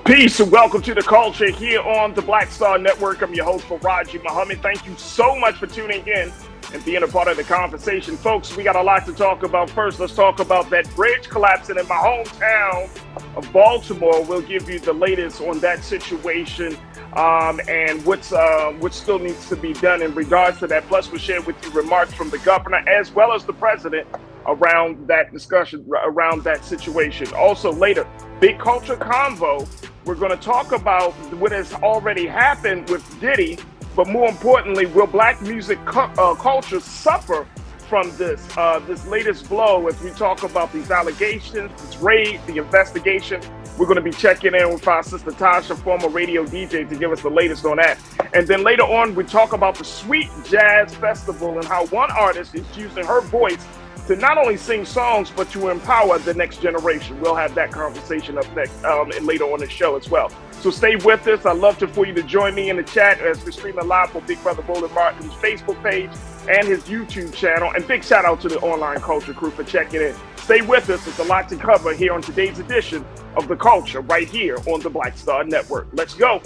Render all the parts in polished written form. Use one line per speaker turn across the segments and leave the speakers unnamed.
Peace and welcome to the culture here on the Black Star Network. I'm your host, Farajii Muhammad. Thank you so much for tuning in and being a part of the conversation. Folks, we got a lot to talk about. First, let's talk about that bridge collapsing in my hometown of Baltimore. We'll give you the latest on that situation and what still needs to be done in regards to that. Plus, we'll share with you remarks from the governor as well as the president around that discussion, around that situation. Also, later, big culture convo. We're going to talk about what has already happened with Diddy, but more importantly, will black music culture suffer from this latest blow as we talk about these allegations, this raid, the investigation. We're going to be checking in with our sister Tasha, former radio DJ, to give us the latest on that. And then later on, we talk about the Sweet Jazz Festival and how one artist is using her voice to not only sing songs, but to empower the next generation. We'll have that conversation up next and later on the show as well. So stay with us. I'd love for you to join me in the chat as we're streaming live for Big Brother Roland Martin's Facebook page and his YouTube channel. And big shout out to the online culture crew for checking in. Stay with us. There's a lot to cover here on today's edition of The Culture right here on the Black Star Network. Let's go.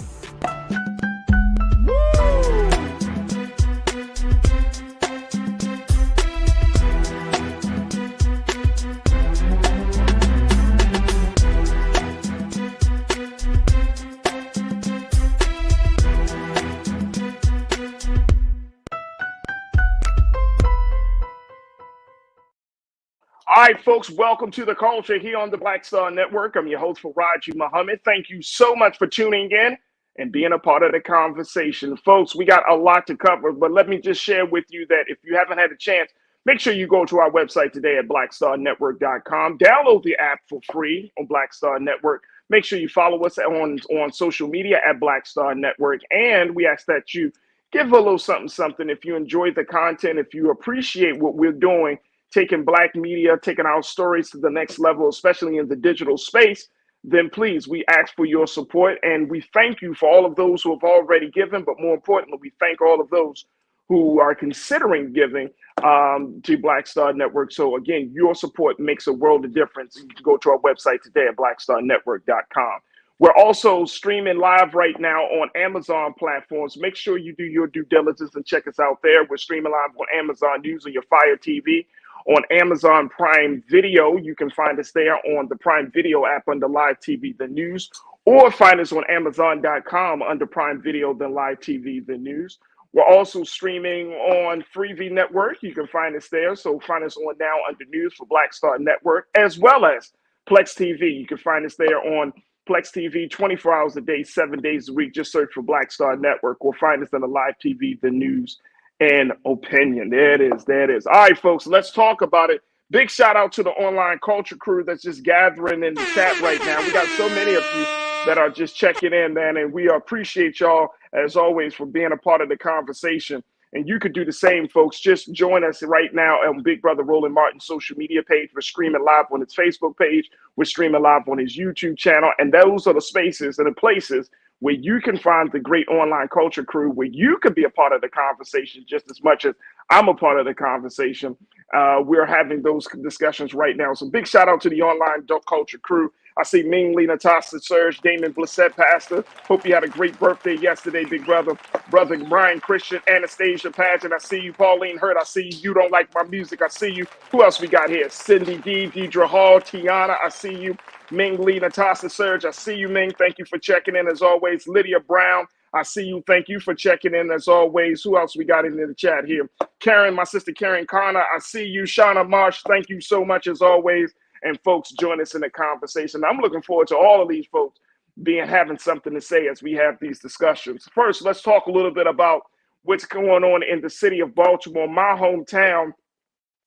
All right, folks, welcome to The Culture here on the Black Star Network. I'm your host, Farajii Muhammad. Thank you so much for tuning in and being a part of the conversation. Folks, we got a lot to cover, but let me just share with you that if you haven't had a chance, make sure you go to our website today at blackstarnetwork.com. Download the app for free on Black Star Network. Make sure you follow us on social media at Black Star Network. And we ask that you give a little something if you enjoy the content, if you appreciate what we're doing, taking black media, taking our stories to the next level, especially in the digital space, then please, we ask for your support. And we thank you for all of those who have already given, but more importantly, we thank all of those who are considering giving to Black Star Network. So again, your support makes a world of difference. You can go to our website today at blackstarnetwork.com. We're also streaming live right now on Amazon platforms. Make sure you do your due diligence and check us out there. We're streaming live on Amazon using your Fire TV. On Amazon Prime Video, you can find us there on the Prime Video app under Live TV, The News, or find us on Amazon.com under Prime Video, then Live TV, The News. We're also streaming on Freevee Network. You can find us there. So find us on now under News for Black Star Network, as well as Plex TV. You can find us there on Plex TV 24 hours a day, 7 days a week. Just search for Black Star Network, or find us on the Live TV, The News, and Opinion. There it is. There it is. All right, folks, let's talk about it. Big shout out to the online culture crew that's just gathering in the chat right now. We got so many of you that are just checking in, man, and we appreciate y'all, as always, for being a part of the conversation. And you could do the same, folks. Just join us right now on Big Brother Roland Martin's social media page. We're streaming live on his Facebook page. We're streaming live on his YouTube channel. And those are the spaces and the places where you can find the great online culture crew, where you could be a part of the conversation just as much as I'm a part of the conversation. We're having those discussions right now. So big shout out to the online culture crew. I see Ming, Lee, Natasha, Serge, Damon, Blissett, Pastor. Hope you had a great birthday yesterday, big brother. Brother Brian, Christian, Anastasia, Pageant. I see you. Pauline Hurt. I see you. You don't like my music. I see you. Who else we got here? Cindy D, Deidre Hall, Tiana. I see you. Ming, Lee, Natasha, Serge. I see you, Ming. Thank you for checking in as always. Lydia Brown. I see you. Thank you for checking in as always. Who else we got in the chat here? Karen, my sister Karen Connor. I see you. Shauna Marsh. Thank you so much as always. And folks, join us in the conversation. I'm looking forward to all of these folks having something to say as we have these discussions. First, let's talk a little bit about what's going on in the city of Baltimore, my hometown,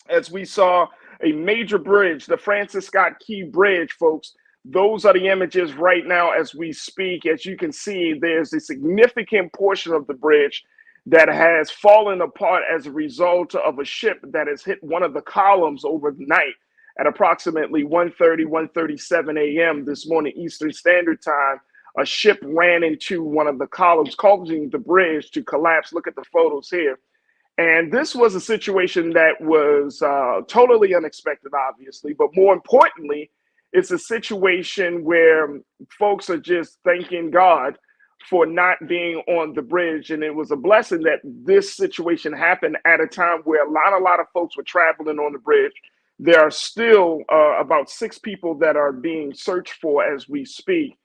as we saw a major bridge, the Francis Scott Key Bridge, folks. Those are the images right now as we speak. As you can see, there's a significant portion of the bridge that has fallen apart as a result of a ship that has hit one of the columns overnight. At approximately 1:30, 1:37 a.m. this morning, Eastern Standard Time, a ship ran into one of the columns, causing the bridge to collapse. Look at the photos here. And this was a situation that was totally unexpected, obviously, but more importantly, it's a situation where folks are just thanking God for not being on the bridge. And it was a blessing that this situation happened at a time where a lot of folks were traveling on the bridge. There are still about 6 people that are being searched for as we speak,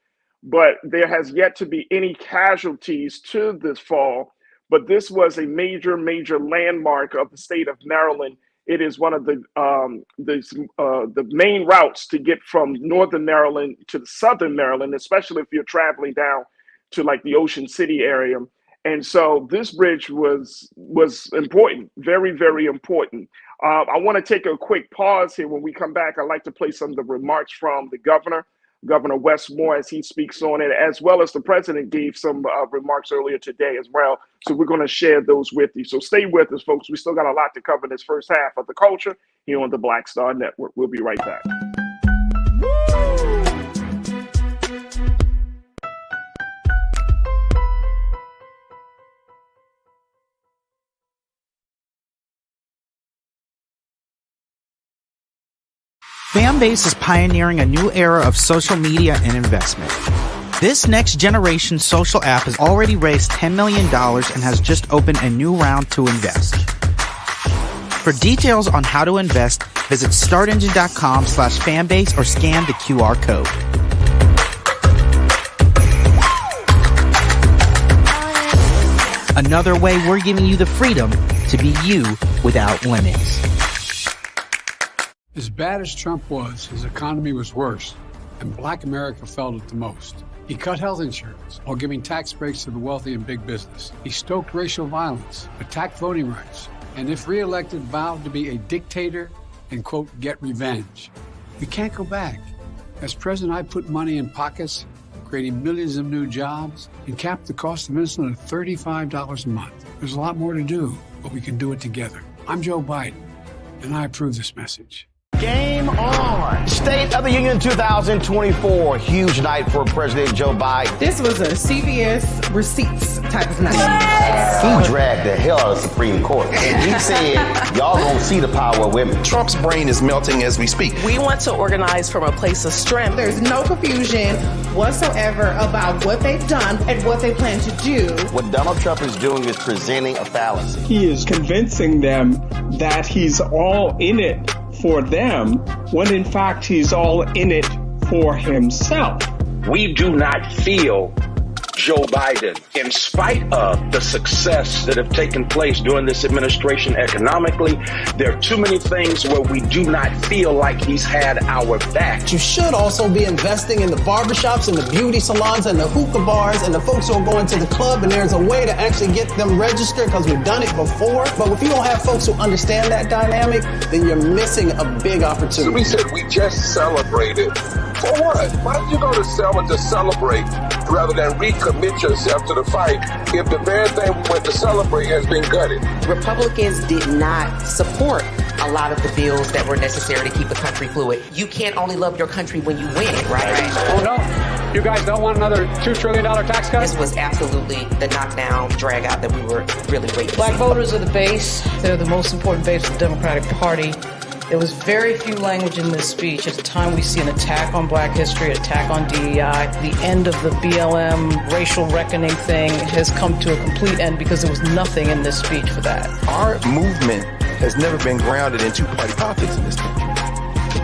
but there has yet to be any casualties to this fall. But this was a major, major landmark of the state of Maryland. It is one of the main routes to get from northern Maryland to the southern Maryland, especially if you're traveling down to like the Ocean City area. And so this bridge was important, very, very important. I want to take a quick pause here. When we come back, I'd like to play some of the remarks from the Governor Westmore, as he speaks on it, as well as the president gave some remarks earlier today as well. So we're going to share those with you. So stay with us, folks. We still got a lot to cover in this first half of the culture here on the Black Star Network. We'll be right back.
Fanbase is pioneering a new era of social media and investment. This next generation social app has already raised $10 million and has just opened a new round to invest. For details on how to invest, visit startengine.com/fanbase or scan the QR code. Another way we're giving you the freedom to be you without limits.
As bad as Trump was, his economy was worse, and Black America felt it the most. He cut health insurance while giving tax breaks to the wealthy and big business. He stoked racial violence, attacked voting rights, and if reelected, vowed to be a dictator and, quote, get revenge. We can't go back. As president, I put money in pockets, creating millions of new jobs, and capped the cost of insulin at $35 a month. There's a lot more to do, but we can do it together. I'm Joe Biden, and I approve this message.
Game on. State of the Union 2024. Huge night for President Joe Biden.
This was a CVS receipts type of night.
He dragged the hell out of the Supreme Court. And he said, y'all gonna see the power of women.
Trump's brain is melting as we speak.
We want to organize from a place of strength.
There's no confusion whatsoever about what they've done and what they plan to do.
What Donald Trump is doing is presenting a fallacy.
He is convincing them that he's all in it for them, when in fact he's all in it for himself.
We do not feel Joe Biden, in spite of the success that have taken place during this administration economically. There are too many things where we do not feel like he's had our back.
You should also be investing in the barbershops and the beauty salons and the hookah bars and the folks who are going to the club, and there's a way to actually get them registered because we've done it before. But if you don't have folks who understand that dynamic, then you're missing a big opportunity.
So we said we just celebrated. For what? Why don't you go to Selma to celebrate rather than recommit yourself to the fight if the very thing we went to celebrate has been gutted?
Republicans did not support a lot of the bills that were necessary to keep the country fluid. You can't only love your country when you win, right?
Oh, no. You guys don't want another $2 trillion tax cut?
This was absolutely the knockdown, drag out that we were really waiting to
Black
see.
voters are the base. They're the most important base of the Democratic Party. There was very few language in this speech. At the time, we see an attack on Black history, attack on DEI. The end of the BLM racial reckoning thing has come to a complete end because there was nothing in this speech for that.
Our movement has never been grounded in two-party politics in this country.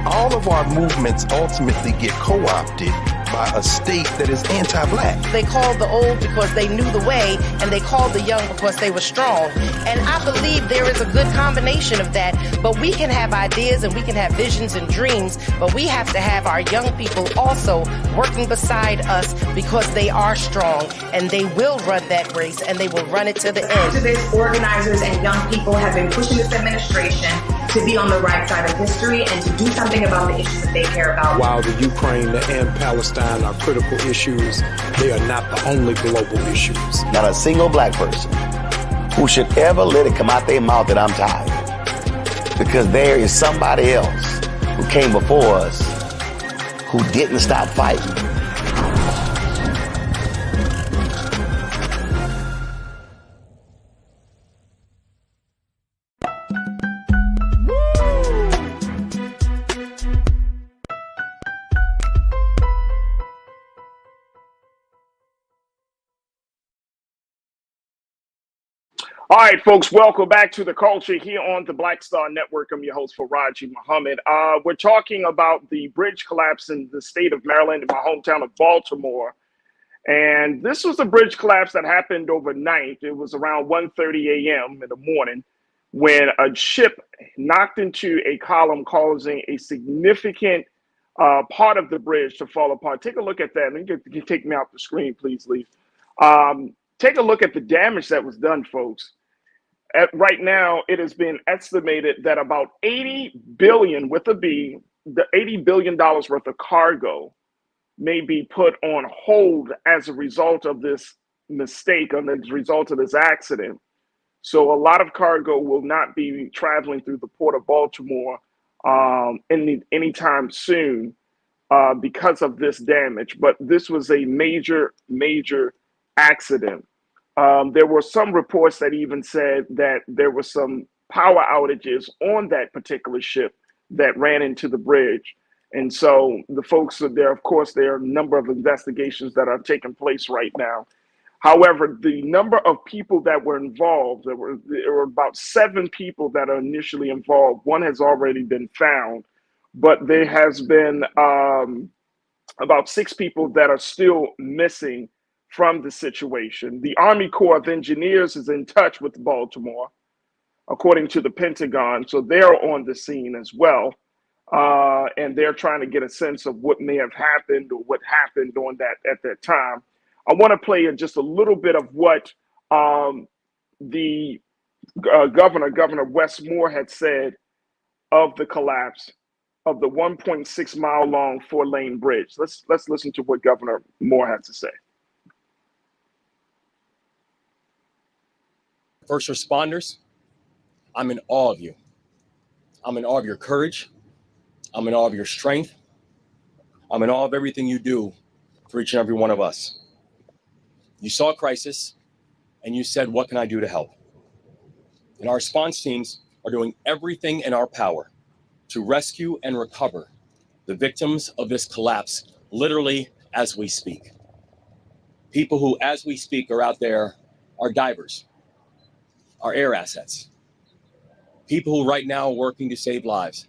All of our movements ultimately get co-opted by a state that is anti-Black.
They called the old because they knew the way, and they called the young because they were strong. And I believe there is a good combination of that. But we can have ideas and we can have visions and dreams, but we have to have our young people also working beside us because they are strong and they will run that race and they will run it to the end.
Activists, organizers, and young people have been pushing this administration to be on the right side of history and to do something about the issues that they care about.
While the Ukraine and Palestine are critical issues, they are not the only global issues.
Not a single Black person who should ever let it come out their mouth that I'm tired. Because there is somebody else who came before us who didn't stop fighting.
All right, folks, welcome back to the culture here on the Black Star Network. I'm your host, Farajii Muhammad. We're talking about the bridge collapse in the state of Maryland, in my hometown of Baltimore. And this was a bridge collapse that happened overnight. It was around 1:30 a.m. in the morning when a ship knocked into a column, causing a significant part of the bridge to fall apart. Take a look at that. Can you take me off the screen, please, Lee? Take a look at the damage that was done, folks. Right now, it has been estimated that about 80 billion with a B, the $80 billion worth of cargo may be put on hold as a result of this mistake, as a result of this accident. So a lot of cargo will not be traveling through the port of Baltimore anytime soon because of this damage. But this was a major, major accident. There were some reports that even said that there were some power outages on that particular ship that ran into the bridge. And so the folks are there, of course, there are a number of investigations that are taking place right now. However, the number of people that were involved, there were about 7 people that are initially involved. One has already been found, but there has been about 6 people that are still missing from the situation. The Army Corps of Engineers is in touch with Baltimore, according to the Pentagon, so they're on the scene as well. And they're trying to get a sense of what may have happened or what happened on that at that time. I want to play just a little bit of what the Governor Wes Moore, had said of the collapse of the 1.6 mile long 4-lane bridge. Let's listen to what Governor Moore had to say.
First responders, I'm in awe of you. I'm in awe of your courage. I'm in awe of your strength. I'm in awe of everything you do for each and every one of us. You saw a crisis and you said, what can I do to help? And our response teams are doing everything in our power to rescue and recover the victims of this collapse, literally as we speak. People who, as we speak, are out there, are divers, are air assets. People who right now are working to save lives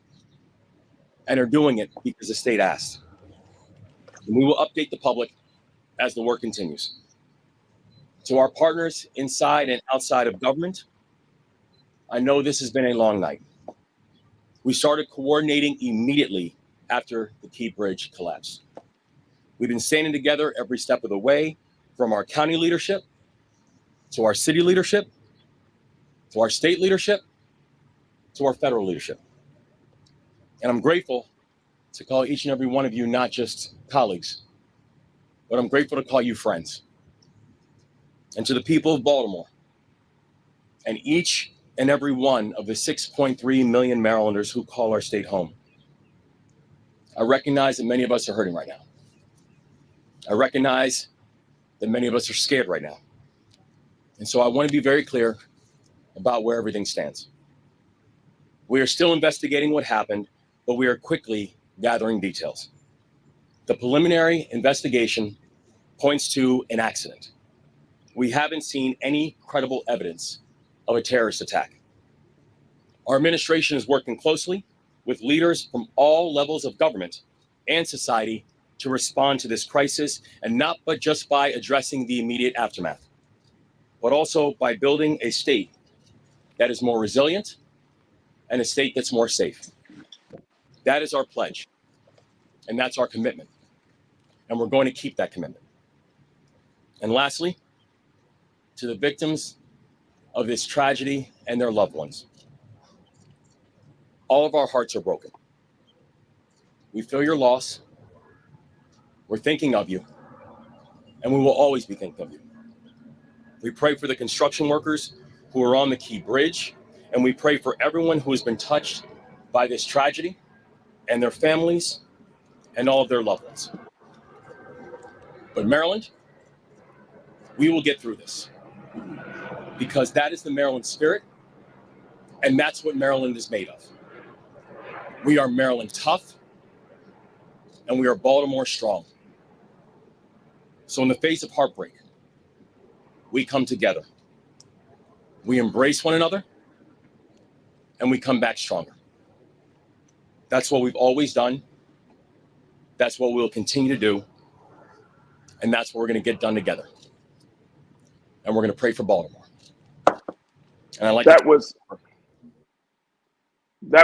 and are doing it because the state asked. And we will update the public as the work continues. To our partners inside and outside of government, I know this has been a long night. We started coordinating immediately after the Key Bridge collapse. We've been standing together every step of the way, from our county leadership, to our city leadership, to our state leadership, to our federal leadership. And I'm grateful to call each and every one of you not just colleagues, but I'm grateful to call you friends. And to the people of Baltimore, and each and every one of the 6.3 million Marylanders who call our state home, I recognize that many of us are hurting right now. I recognize that many of us are scared right now. And so I want to be very clear about where everything stands. We are still investigating what happened, but we are quickly gathering details. The preliminary investigation points to an accident. We haven't seen any credible evidence of a terrorist attack. Our administration is working closely with leaders from all levels of government and society to respond to this crisis, and not but just by addressing the immediate aftermath, but also by building a state that is more resilient and a state that's more safe. That is our pledge, and that's our commitment, and we're going to keep that commitment. And lastly, to the victims of this tragedy and their loved ones, all of our hearts are broken. We feel your loss. We're thinking of you, and we will always be thinking of you. We pray for the construction workers who are on the Key Bridge, and we pray for everyone who has been touched by this tragedy and their families and all of their loved ones. But Maryland, we will get through this, because that is the Maryland spirit, and that's what Maryland is made of. We are Maryland tough, and we are Baltimore strong. So in the face of heartbreak, we come together. we embrace one another, and we come back stronger. That's what we've always done. That's what we'll continue to do. And that's what we're going to get done together. And we're going to pray for Baltimore. And I like
that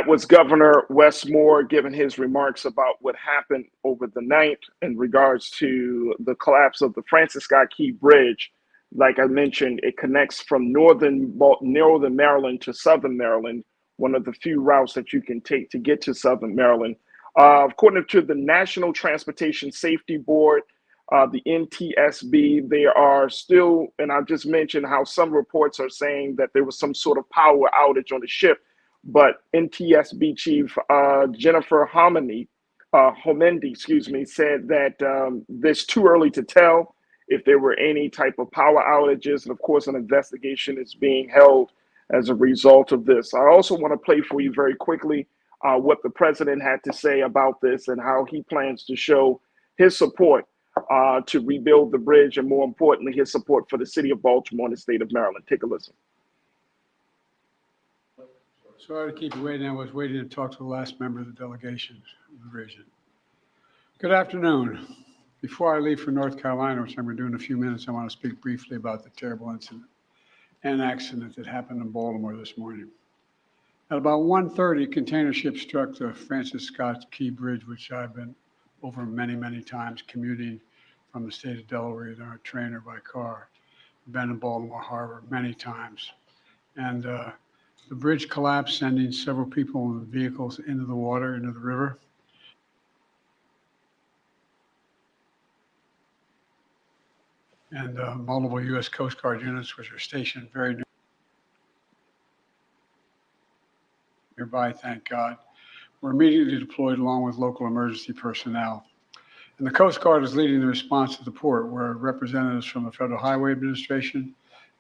was Governor Westmore giving his remarks about what happened over the night in regards to the collapse of the Francis Scott Key Bridge. Like I mentioned, it connects from northern Maryland to southern Maryland, one of the few routes that you can take to get to southern Maryland. According to the National Transportation Safety Board, the NTSB, they are still, and I just mentioned how some reports are saying that there was some sort of power outage on the ship, but NTSB Chief Jennifer Homendy, said that it's too early to tell if there were any type of power outages. And of course, an investigation is being held as a result of this. I also want to play for you very quickly what the president had to say about this and how he plans to show his support to rebuild the bridge, and more importantly, his support for the city of Baltimore and the state of Maryland. Take a listen.
Sorry to keep you waiting. I was waiting to talk to the last member of the delegation of the region. Good afternoon. Before I leave for North Carolina, which I'm going to do in a few minutes, I want to speak briefly about the terrible incident and accident that happened in Baltimore this morning. At about 1:30, a container ship struck the Francis Scott Key Bridge, which I've been over many, many times commuting from the state of Delaware, either on a train or by car. I've been in Baltimore Harbor many times. And the bridge collapsed, sending several people and vehicles into the water, into the river. And multiple U.S. Coast Guard units, which are stationed very nearby, thank God, were immediately deployed along with local emergency personnel. And the Coast Guard is leading the response to the port, where representatives from the Federal Highway Administration,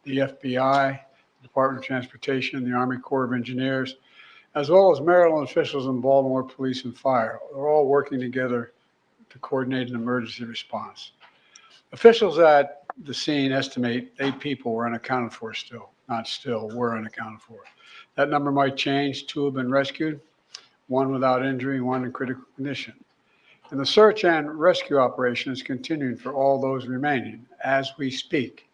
the FBI, the Department of Transportation, the Army Corps of Engineers, as well as Maryland officials and Baltimore Police and Fire, are all working together to coordinate an emergency response. Officials at the scene estimate 8 people were unaccounted for were unaccounted for. That number might change. 2 have been rescued, 1 without injury, 1 in critical condition. And the search and rescue operation is continuing for all those remaining as we speak.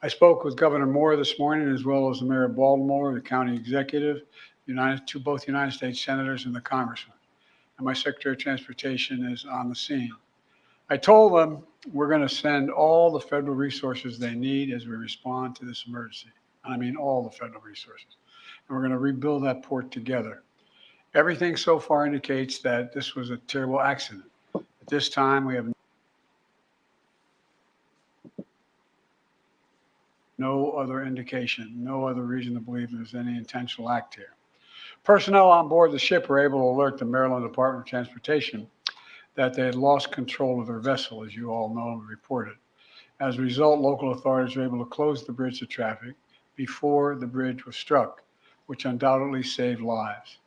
I spoke with Governor Moore this morning, as well as the Mayor of Baltimore, the county executive, both United States senators and the congressman. And my Secretary of Transportation is on the scene. I told them we're going to send all the federal resources they need as we respond to this emergency. And I mean all the federal resources. And we're going to rebuild that port together. Everything so far indicates that this was a terrible accident. At this time, we have no other indication, no other reason to believe there's any intentional act here. Personnel on board the ship were able to alert the Maryland Department of Transportation that they had lost control of their vessel, as you all know and reported. As a result, local authorities were able to close the bridge to traffic before the bridge was struck, which undoubtedly saved lives.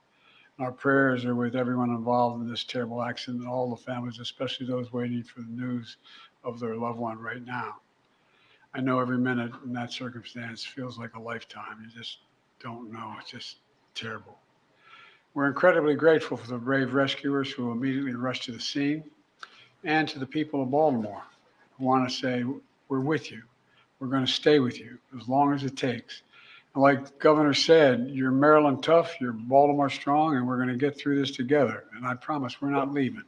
Our prayers are with everyone involved in this terrible accident and all the families, especially those waiting for the news of their loved one right now. I know every minute in that circumstance feels like a lifetime. You just don't know. It's just terrible. We're incredibly grateful for the brave rescuers who immediately rushed to the scene, and to the people of Baltimore who want to say, we're with you. We're going to stay with you as long as it takes. And like the governor said, you're Maryland tough, you're Baltimore strong, and we're going to get through this together. And I promise we're not leaving.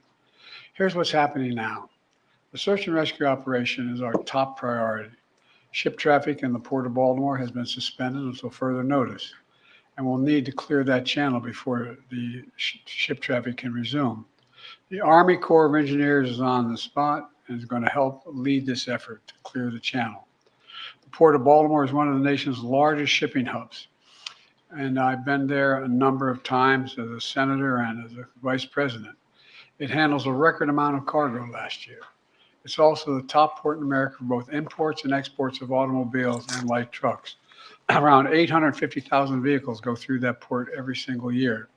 Here's what's happening now. The search and rescue operation is our top priority. Ship traffic in the Port of Baltimore has been suspended until further notice, and we'll need to clear that channel before the ship traffic can resume. The Army Corps of Engineers is on the spot and is going to help lead this effort to clear the channel. The Port of Baltimore is one of the nation's largest shipping hubs, and I've been there a number of times as a senator and as a vice president. It handles a record amount of cargo last year. It's also the top port in America for both imports and exports of automobiles and light trucks. Around 850,000 vehicles go through that port every single year,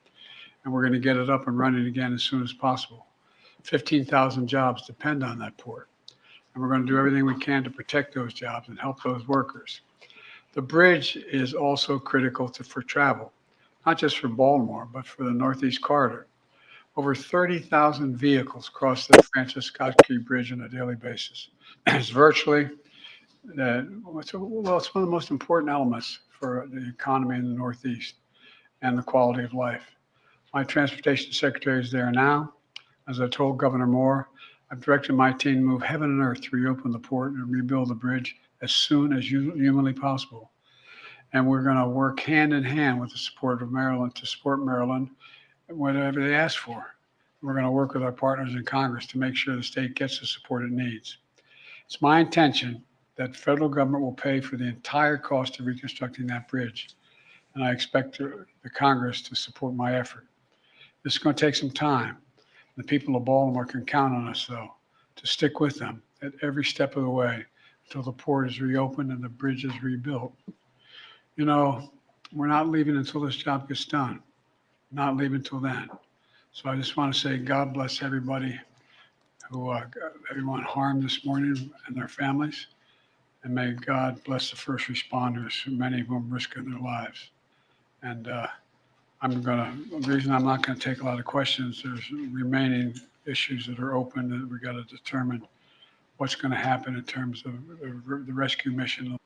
and we're going to get it up and running again as soon as possible. 15,000 jobs depend on that port, and we're going to do everything we can to protect those jobs and help those workers. The bridge is also critical for travel, not just for Baltimore, but for the Northeast Corridor. Over 30,000 vehicles cross the Francis Scott Key Bridge on a daily basis. It's virtually, it's one of the most important elements for the economy in the Northeast and the quality of life. My transportation secretary is there now. As I told Governor Moore, I've directed my team to move heaven and earth to reopen the port and rebuild the bridge as soon as humanly possible. And we're going to work hand in hand with the support of Maryland to support Maryland whatever they ask for. We're going to work with our partners in Congress to make sure the state gets the support it needs. It's my intention that the federal government will pay for the entire cost of reconstructing that bridge. And I expect the Congress to support my effort. This is going to take some time. The people of Baltimore can count on us, though, to stick with them at every step of the way until the port is reopened and the bridge is rebuilt. You know, we're not leaving until this job gets done. Not leaving until then. So I just want to say God bless everybody who everyone harmed this morning and their families. And may God bless the first responders, many of whom risking their lives. And the reason I'm not going to take a lot of questions, there's remaining issues that are open that we got to determine what's going to happen in terms of the rescue mission.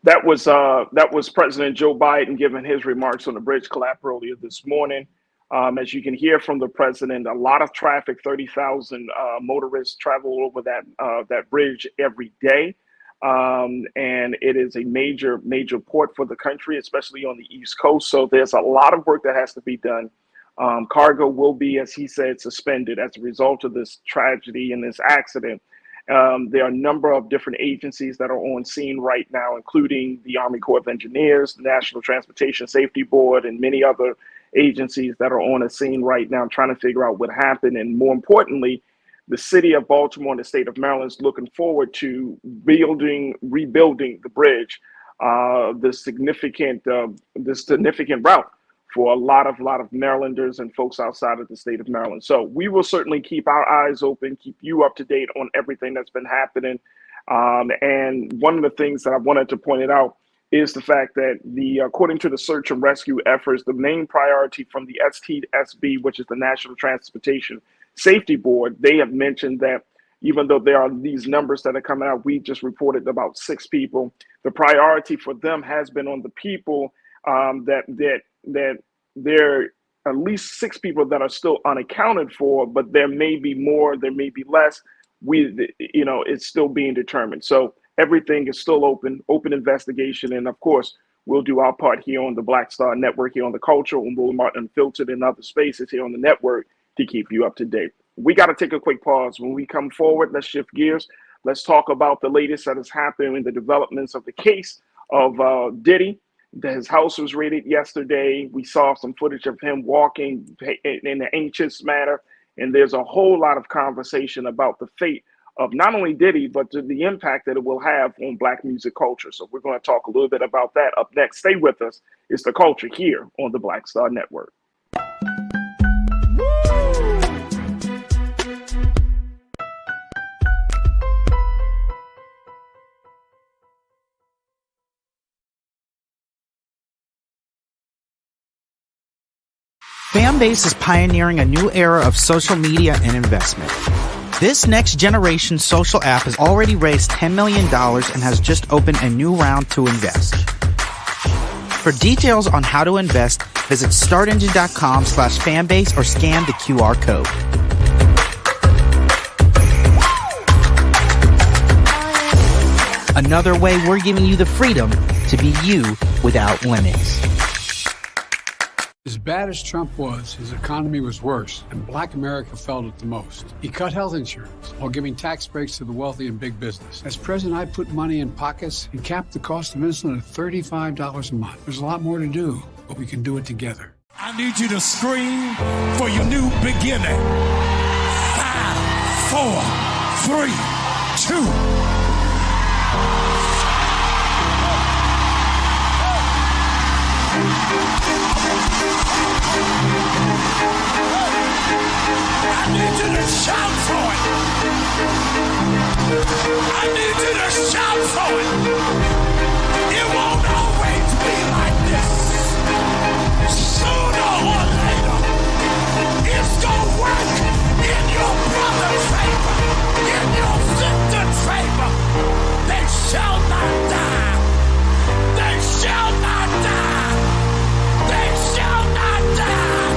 That was President Joe Biden giving his remarks on the bridge collapse earlier this morning. As you can hear from the president, a lot of traffic, 30,000 motorists travel over that bridge every day. And it is a major port for the country, especially on the East Coast. So there's a lot of work that has to be done. Cargo will be, as he said, suspended as a result of this tragedy and this accident. There are a number of different agencies that are on scene right now, including the Army Corps of Engineers, the National Transportation Safety Board, and many other agencies that are on a scene right now trying to figure out what happened. And more importantly, the city of Baltimore and the state of Maryland is looking forward to rebuilding the bridge, this significant route for a lot of Marylanders and folks outside of the state of Maryland. So we will certainly keep our eyes open, keep you up to date on everything that's been happening. And one of the things that I wanted to point out is the fact that according to the search and rescue efforts, the main priority from the STSB, which is the National Transportation Safety Board, they have mentioned that even though there are these numbers that are coming out, we just reported about 6 people. The priority for them has been on the people that there are at least 6 people that are still unaccounted for, but there may be more, there may be less. It's still being determined. So everything is still open investigation. And of course, we'll do our part here on the Black Star Network, here on the Culture, and we'll Unfiltered in other spaces here on the network to keep you up to date. We got to take a quick pause. When we come forward, let's shift gears. Let's talk about the latest that has happened in the developments of the case of Diddy. His house was raided yesterday. We saw some footage of him walking in an anxious manner. And there's a whole lot of conversation about the fate of not only Diddy, but the impact that it will have on Black music culture. So we're going to talk a little bit about that up next. Stay with us. It's The Culture here on the Black Star Network.
Fanbase is pioneering a new era of social media and investment. This next generation social app has already raised $10 million and has just opened a new round to invest. For details on how to invest, visit startengine.com/fanbase or scan the QR code. Another way we're giving you the freedom to be you without limits.
As bad as Trump was, his economy was worse, and Black America felt it the most. He cut health insurance while giving tax breaks to the wealthy and big business. As president, I put money in pockets and capped the cost of insulin at $35 a month. There's a lot more to do, but we can do it together.
I need you to scream for your new beginning. 5, 4, 3, 2. I need you to shout for it. I need you to shout for it. It won't always be like this. Sooner or later, it's gonna work in your brother's favor, in your victim's favor. They shall not die. They shall not die. They shall not die.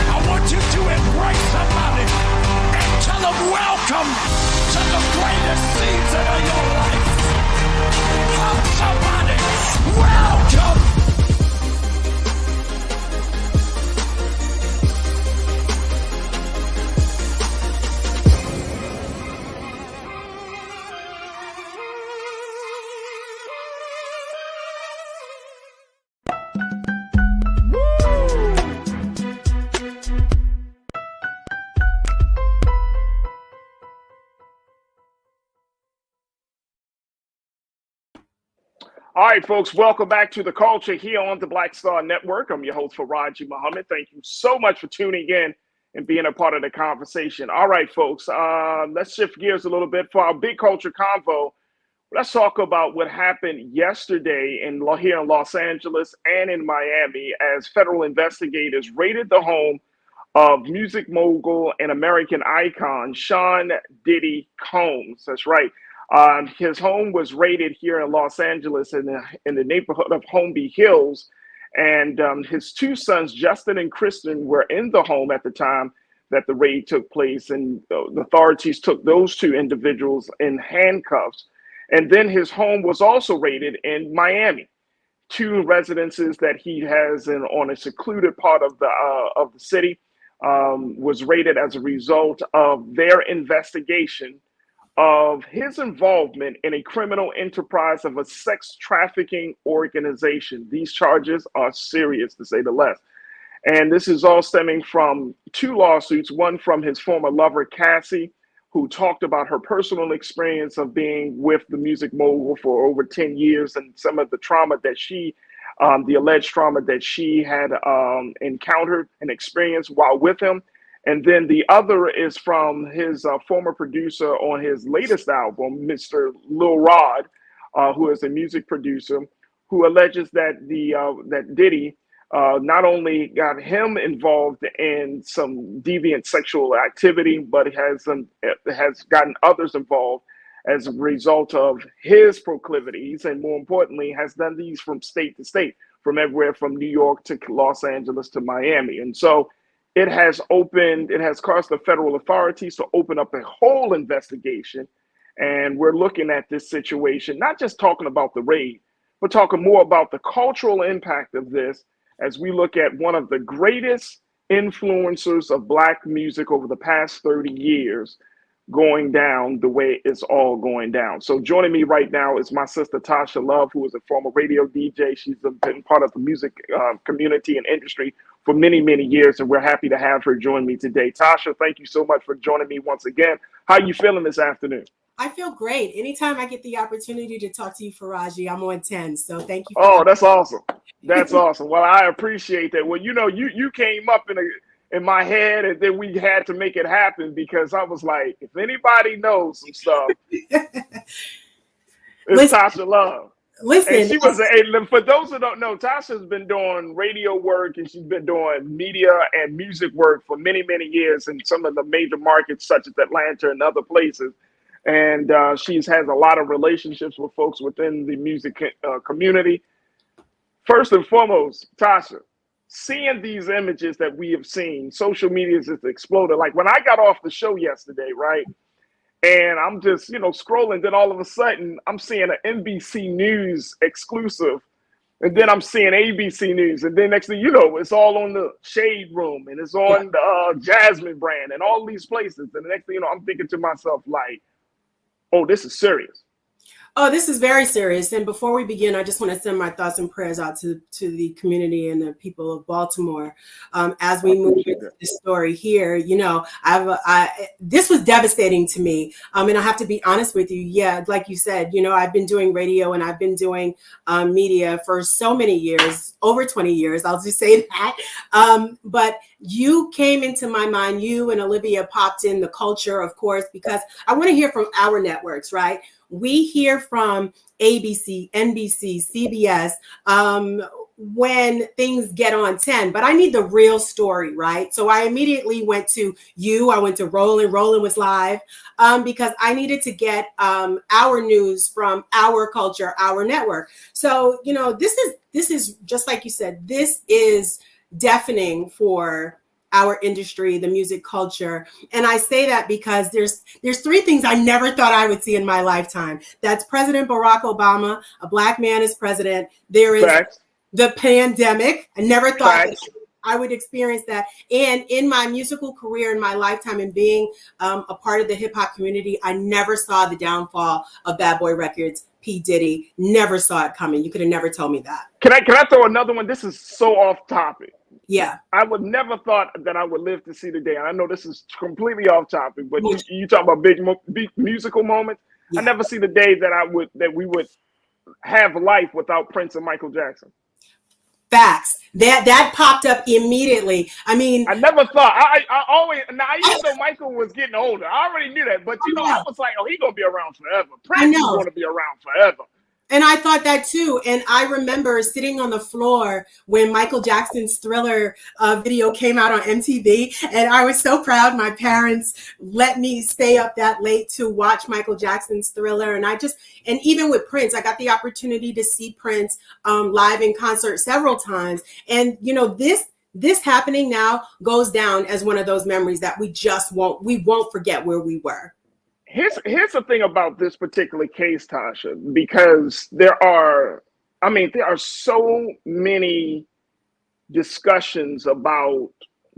I want you to embrace somebody and tell them welcome to the greatest season of your life. Hug somebody, welcome.
All right, folks, welcome back to The Culture here on the Black Star Network. I'm your host, Farajii Muhammad. Thank you so much for tuning in and being a part of the conversation. All right, folks, let's shift gears a little bit for our big culture convo. Let's talk about what happened yesterday here in Los Angeles and in Miami as federal investigators raided the home of music mogul and American icon Sean Diddy Combs. That's right. His home was raided here in Los Angeles in the neighborhood of Holmby Hills. And his two sons, Justin and Kristen, were in the home at the time that the raid took place. And the authorities took those two individuals in handcuffs. And then his home was also raided in Miami. Two residences that he has on a secluded part of the city was raided as a result of their investigation of his involvement in a criminal enterprise of a sex trafficking organization. These charges are serious, to say the least. And this is all stemming from two lawsuits, one from his former lover, Cassie, who talked about her personal experience of being with the music mogul for over 10 years and some of the trauma that the alleged trauma that she had encountered and experienced while with him. And then the other is from his former producer on his latest album, Mr. Lil Rod, who is a music producer, who alleges that that Diddy not only got him involved in some deviant sexual activity, but has gotten others involved as a result of his proclivities, and more importantly, has done these from state to state, from everywhere from New York to Los Angeles to Miami. And so it has caused the federal authorities to open up a whole investigation. And we're looking at this situation, not just talking about the raid, but talking more about the cultural impact of this as we look at one of the greatest influencers of Black music over the past 30 years going down the way it's all going down. So joining me right now is my sister Tasha Love, who is a former radio DJ. She's been part of the music community and industry for many, many years, and we're happy to have her join me today. Tasha, thank you so much for joining me once again. How are you feeling this afternoon?
I feel great. Anytime I get the opportunity to talk to you, Farajii, I'm on 10. So thank you.
Oh, that's awesome. That's awesome. Well, I appreciate that. Well, you came up in my head, and then we had to make it happen because I was like, if anybody knows some stuff, it's Tasha Love.
Listen,
and she was for those who don't know, Tasha's been doing radio work and she's been doing media and music work for many, many years in some of the major markets such as Atlanta and other places. And she has a lot of relationships with folks within the music community. First and foremost, Tasha, seeing these images that we have seen, social media has exploded. Like when I got off the show yesterday, right? And I'm just, scrolling. Then all of a sudden, I'm seeing an NBC News exclusive. And then I'm seeing ABC News. And then next thing you know, it's all on the Shade Room. And it's on the Jasmine brand and all these places. And the next thing you know, I'm thinking to myself, like, oh, this is serious.
Oh, this is very serious. And before we begin, I just want to send my thoughts and prayers out to the community and the people of Baltimore as we move into this story here. This was devastating to me. And I have to be honest with you. Yeah, like you said, I've been doing radio and I've been doing media for so many years, over 20 years. I'll just say that. But you came into my mind. You and Olivia popped in the culture, of course, because I want to hear from our networks, right? We hear from ABC, NBC, CBS, when things get on 10, but I need the real story, right? So I immediately went to you. I went to Roland. Roland was live because I needed to get our news from our culture, our network. So, you know, this is just like you said, this is deafening for our industry, the music culture. And I say that because there's three things I never thought I would see in my lifetime. That's President Barack Obama, a Black man as president. There is
Facts.
The pandemic. I never thought that
Facts.
I would experience that. And in my musical career, in my lifetime, and being a part of the hip hop community, I never saw the downfall of Bad Boy Records, P. Diddy. Never saw it coming. You could have never told me that.
Can I throw another one? This is so off topic.
Yeah.
I would never thought that I would live to see the day. And I know this is completely off topic, but you talk about big musical moments. Yeah. I never see the day that we would have life without Prince and Michael Jackson.
Facts. That popped up immediately. I mean,
I never thought. I always, now even though Michael was getting older, I already knew that. But I was like, oh, he's gonna be around forever. Prince is gonna be around forever.
And I thought that too. And I remember sitting on the floor when Michael Jackson's Thriller video came out on MTV. And I was so proud. My parents let me stay up that late to watch Michael Jackson's Thriller. And even with Prince, I got the opportunity to see Prince live in concert several times. And, you know, this happening now goes down as one of those memories that we won't forget where we were.
Here's the thing about this particular case, Tasha, because there are so many discussions about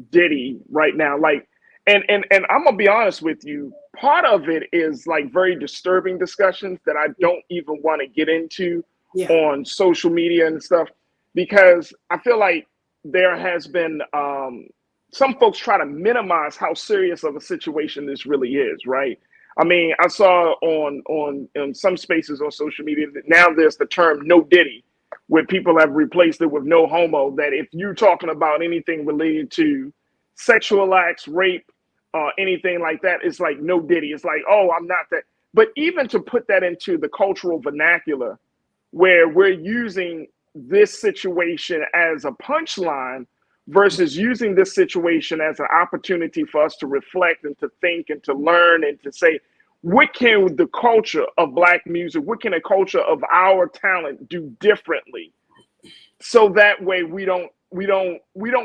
Diddy right now. Like, and I'm gonna be honest with you, part of it is like very disturbing discussions that I don't even want to get into on social media and stuff, because I feel like there has been some folks try to minimize how serious of a situation this really is, right? I mean, I saw on some spaces on social media that now there's the term "no Diddy," where people have replaced it with "no homo." That if you're talking about anything related to sexual acts, rape, anything like that, it's like "no Diddy." It's like, oh, I'm not that. But even to put that into the cultural vernacular, where we're using this situation as a punchline versus using this situation as an opportunity for us to reflect and to think and to learn and to say, what can the culture of Black music, what can a culture of our talent do differently, so that way we don't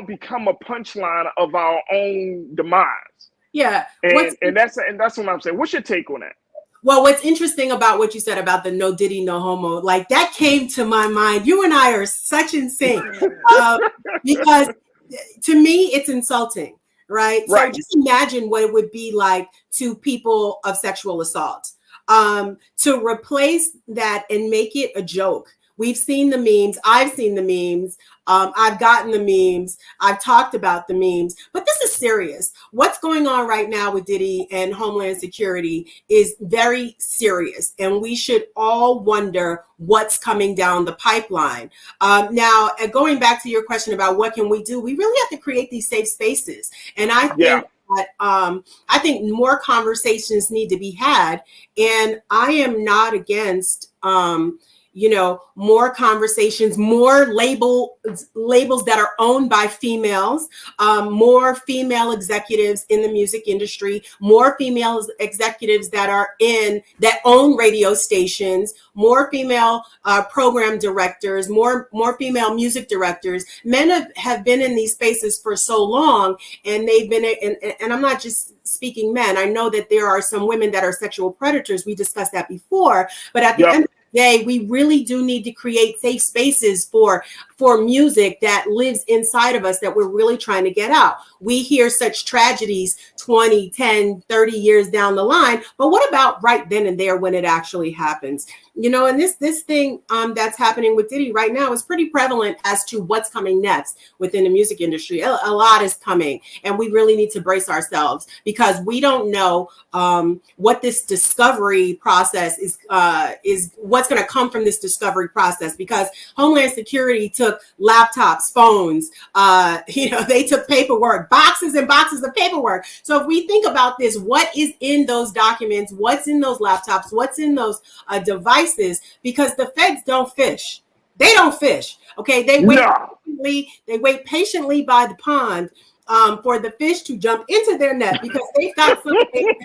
become a punchline of our own demise.
Yeah,
and that's what I'm saying. What's your take on that?
Well, what's interesting about what you said about the "no Diddy, no homo," like that came to my mind. You and I are such in sync because to me, it's insulting, right? So just imagine what it would be like to people of sexual assault. To replace that and make it a joke. We've seen the memes. I've seen the memes. I've gotten the memes. I've talked about the memes. But this is serious. What's going on right now with Diddy and Homeland Security is very serious. And we should all wonder what's coming down the pipeline. Now, going back to your question about what can we do, we really have to create these safe spaces. And I think that I think more conversations need to be had. And I am not against more conversations, more labels that are owned by females, more female executives in the music industry, more female executives that own radio stations, more female program directors, more female music directors. Men have been in these spaces for so long, and they've been, and I'm not just speaking men. I know that there are some women that are sexual predators. We discussed that before, but at the end of the day, we really do need to create safe spaces for music that lives inside of us that we're really trying to get out. We hear such tragedies 20, 10, 30 years down the line, but what about right then and there when it actually happens? And this thing that's happening with Diddy right now is pretty prevalent as to what's coming next within the music industry. A lot is coming, and we really need to brace ourselves because we don't know what this discovery process is what's going to come from this discovery process, because Homeland Security took laptops, phones, they took paperwork, boxes and boxes of paperwork. So if we think about this, what is in those documents, what's in those laptops, what's in those devices, because the feds don't fish. They don't fish. Okay. They wait patiently by the pond for the fish to jump into their net, because they've got something.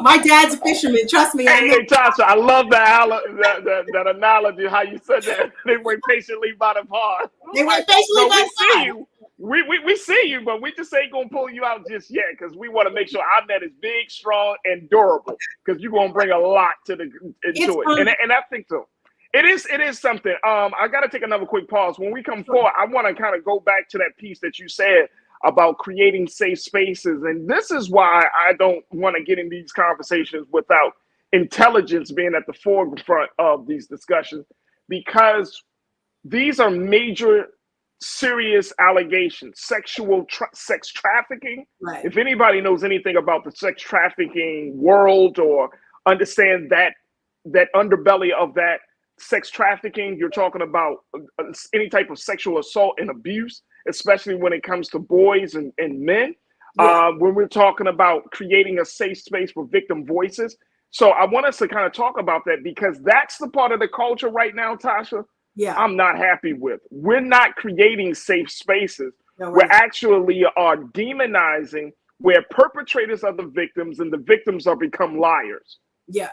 My dad's a fisherman. Trust me.
Hey, Tasha, I love that analogy, how you said that. They wait patiently by the pond.
They wait patiently by the pond.
You. We see you, but we just ain't going to pull you out just yet, because we want to make sure our net is big, strong, and durable, because you're going to bring a lot into it. And I think so. It is something. I got to take another quick pause. When we come forward, I want to kind of go back to that piece that you said about creating safe spaces. And this is why I don't want to get in these conversations without intelligence being at the forefront of these discussions, because these are major, serious allegations. Sex trafficking.
Right.
If anybody knows anything about the sex trafficking world or understand that underbelly of that sex trafficking, you're talking about any type of sexual assault and abuse, especially when it comes to boys and men. Yeah. When we're talking about creating a safe space for victim voices. So I want us to kind of talk about that, because that's the part of the culture right now, Tasha, I'm not happy with. We're not creating safe spaces. No, we're actually are demonizing where perpetrators are the victims and the victims are become liars.
Yeah.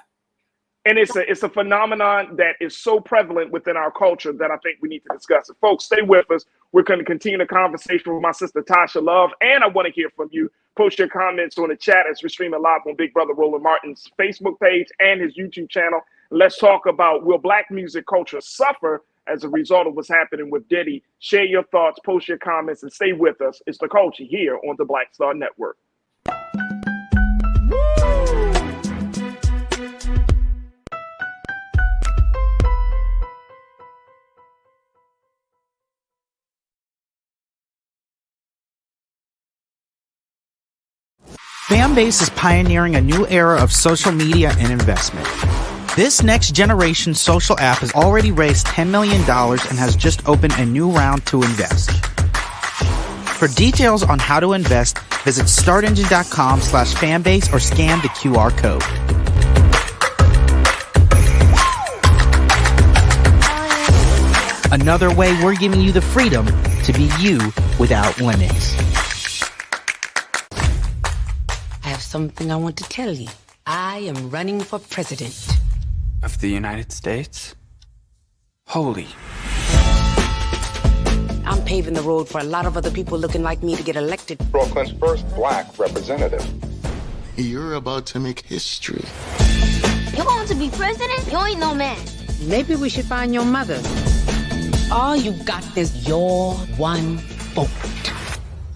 And it's a phenomenon that is so prevalent within our culture that I think we need to discuss it. Folks, stay with us. We're going to continue the conversation with my sister, Tasha Love. And I want to hear from you. Post your comments on the chat as we're streaming live on Big Brother Roland Martin's Facebook page and his YouTube channel. Let's talk about, will Black music culture suffer as a result of what's happening with Diddy? Share your thoughts, post your comments, and stay with us. It's The Culture here on the Black Star Network.
Fanbase is pioneering a new era of social media and investment. This next generation social app has already raised $10 million and has just opened a new round to invest. For details on how to invest, visit startengine.com/fanbase or scan the QR code. Another way we're giving you the freedom to be you without limits.
I have something I want to tell you. I am running for president.
Of the United States? Holy.
I'm paving the road for a lot of other people looking like me to get elected.
Brooklyn's first Black representative.
You're about to make history.
You want to be president? You ain't no man.
Maybe we should find your mother. All you got is your one vote.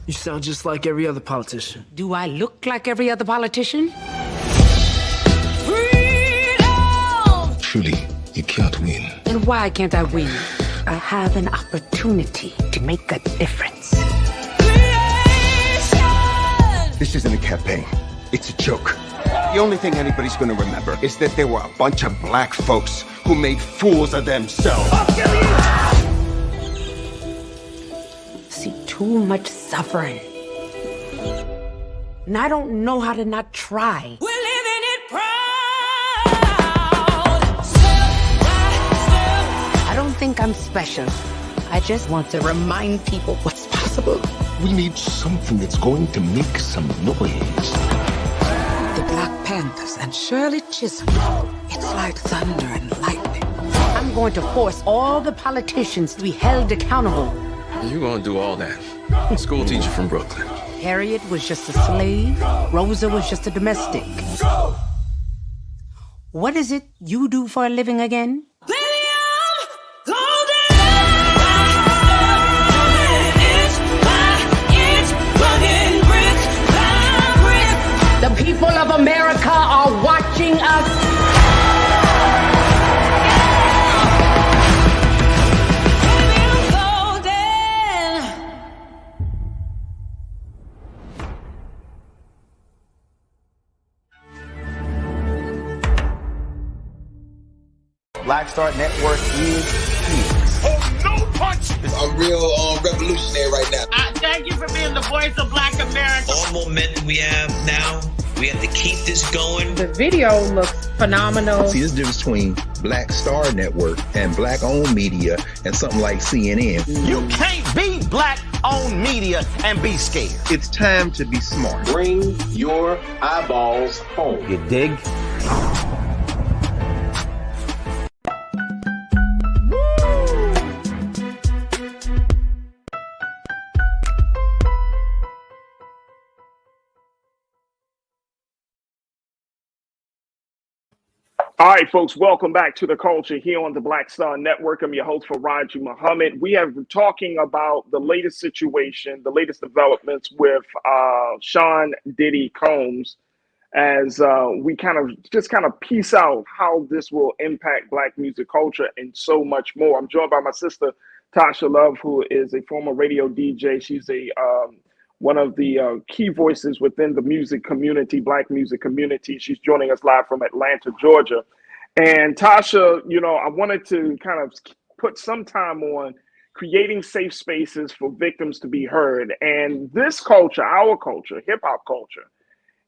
You sound just like every other politician.
Do I look like every other politician?
Truly, you can't win.
And why can't I win? I have an opportunity to make a difference.
This isn't a campaign. It's a joke. The only thing anybody's gonna remember is that there were a bunch of black folks who made fools of themselves.
See too much suffering. And I don't know how to not try.
We're living it proud.
I don't think I'm special. I just want to remind people what's possible.
We need something that's going to make some noise.
The Black Panthers and Shirley Chisholm. It's like thunder and lightning. I'm going to force all the politicians to be held accountable.
You're gonna do all that. School teacher from Brooklyn.
Harriet was just a slave. Rosa was just a domestic. What is it you do for a living again? The people of America are watching us.
Black Star Network is here.
Oh, no punch!
I'm real revolutionary right now.
Thank you for being the voice of Black America.
All momentum we have now, we have to keep this going.
The video looks phenomenal.
See, there's a difference between Black Star Network and black-owned media and something like CNN.
You can't be black-owned media and be scared.
It's time to be smart.
Bring your eyeballs home.
You dig?
All right, folks, welcome back to The Culture here on the Black Star Network. I'm your host, Farajii Muhammad. We have been talking about the latest situation, the latest developments with Sean Diddy Combs, as we kind of piece out how this will impact Black music culture and so much more. I'm joined by my sister, Tasha Love, who is a former radio DJ. She's one of the key voices within the music community, Black music community. She's joining us live from Atlanta, Georgia. And Tasha, I wanted to kind of put some time on creating safe spaces for victims to be heard. And this culture, our culture, hip hop culture,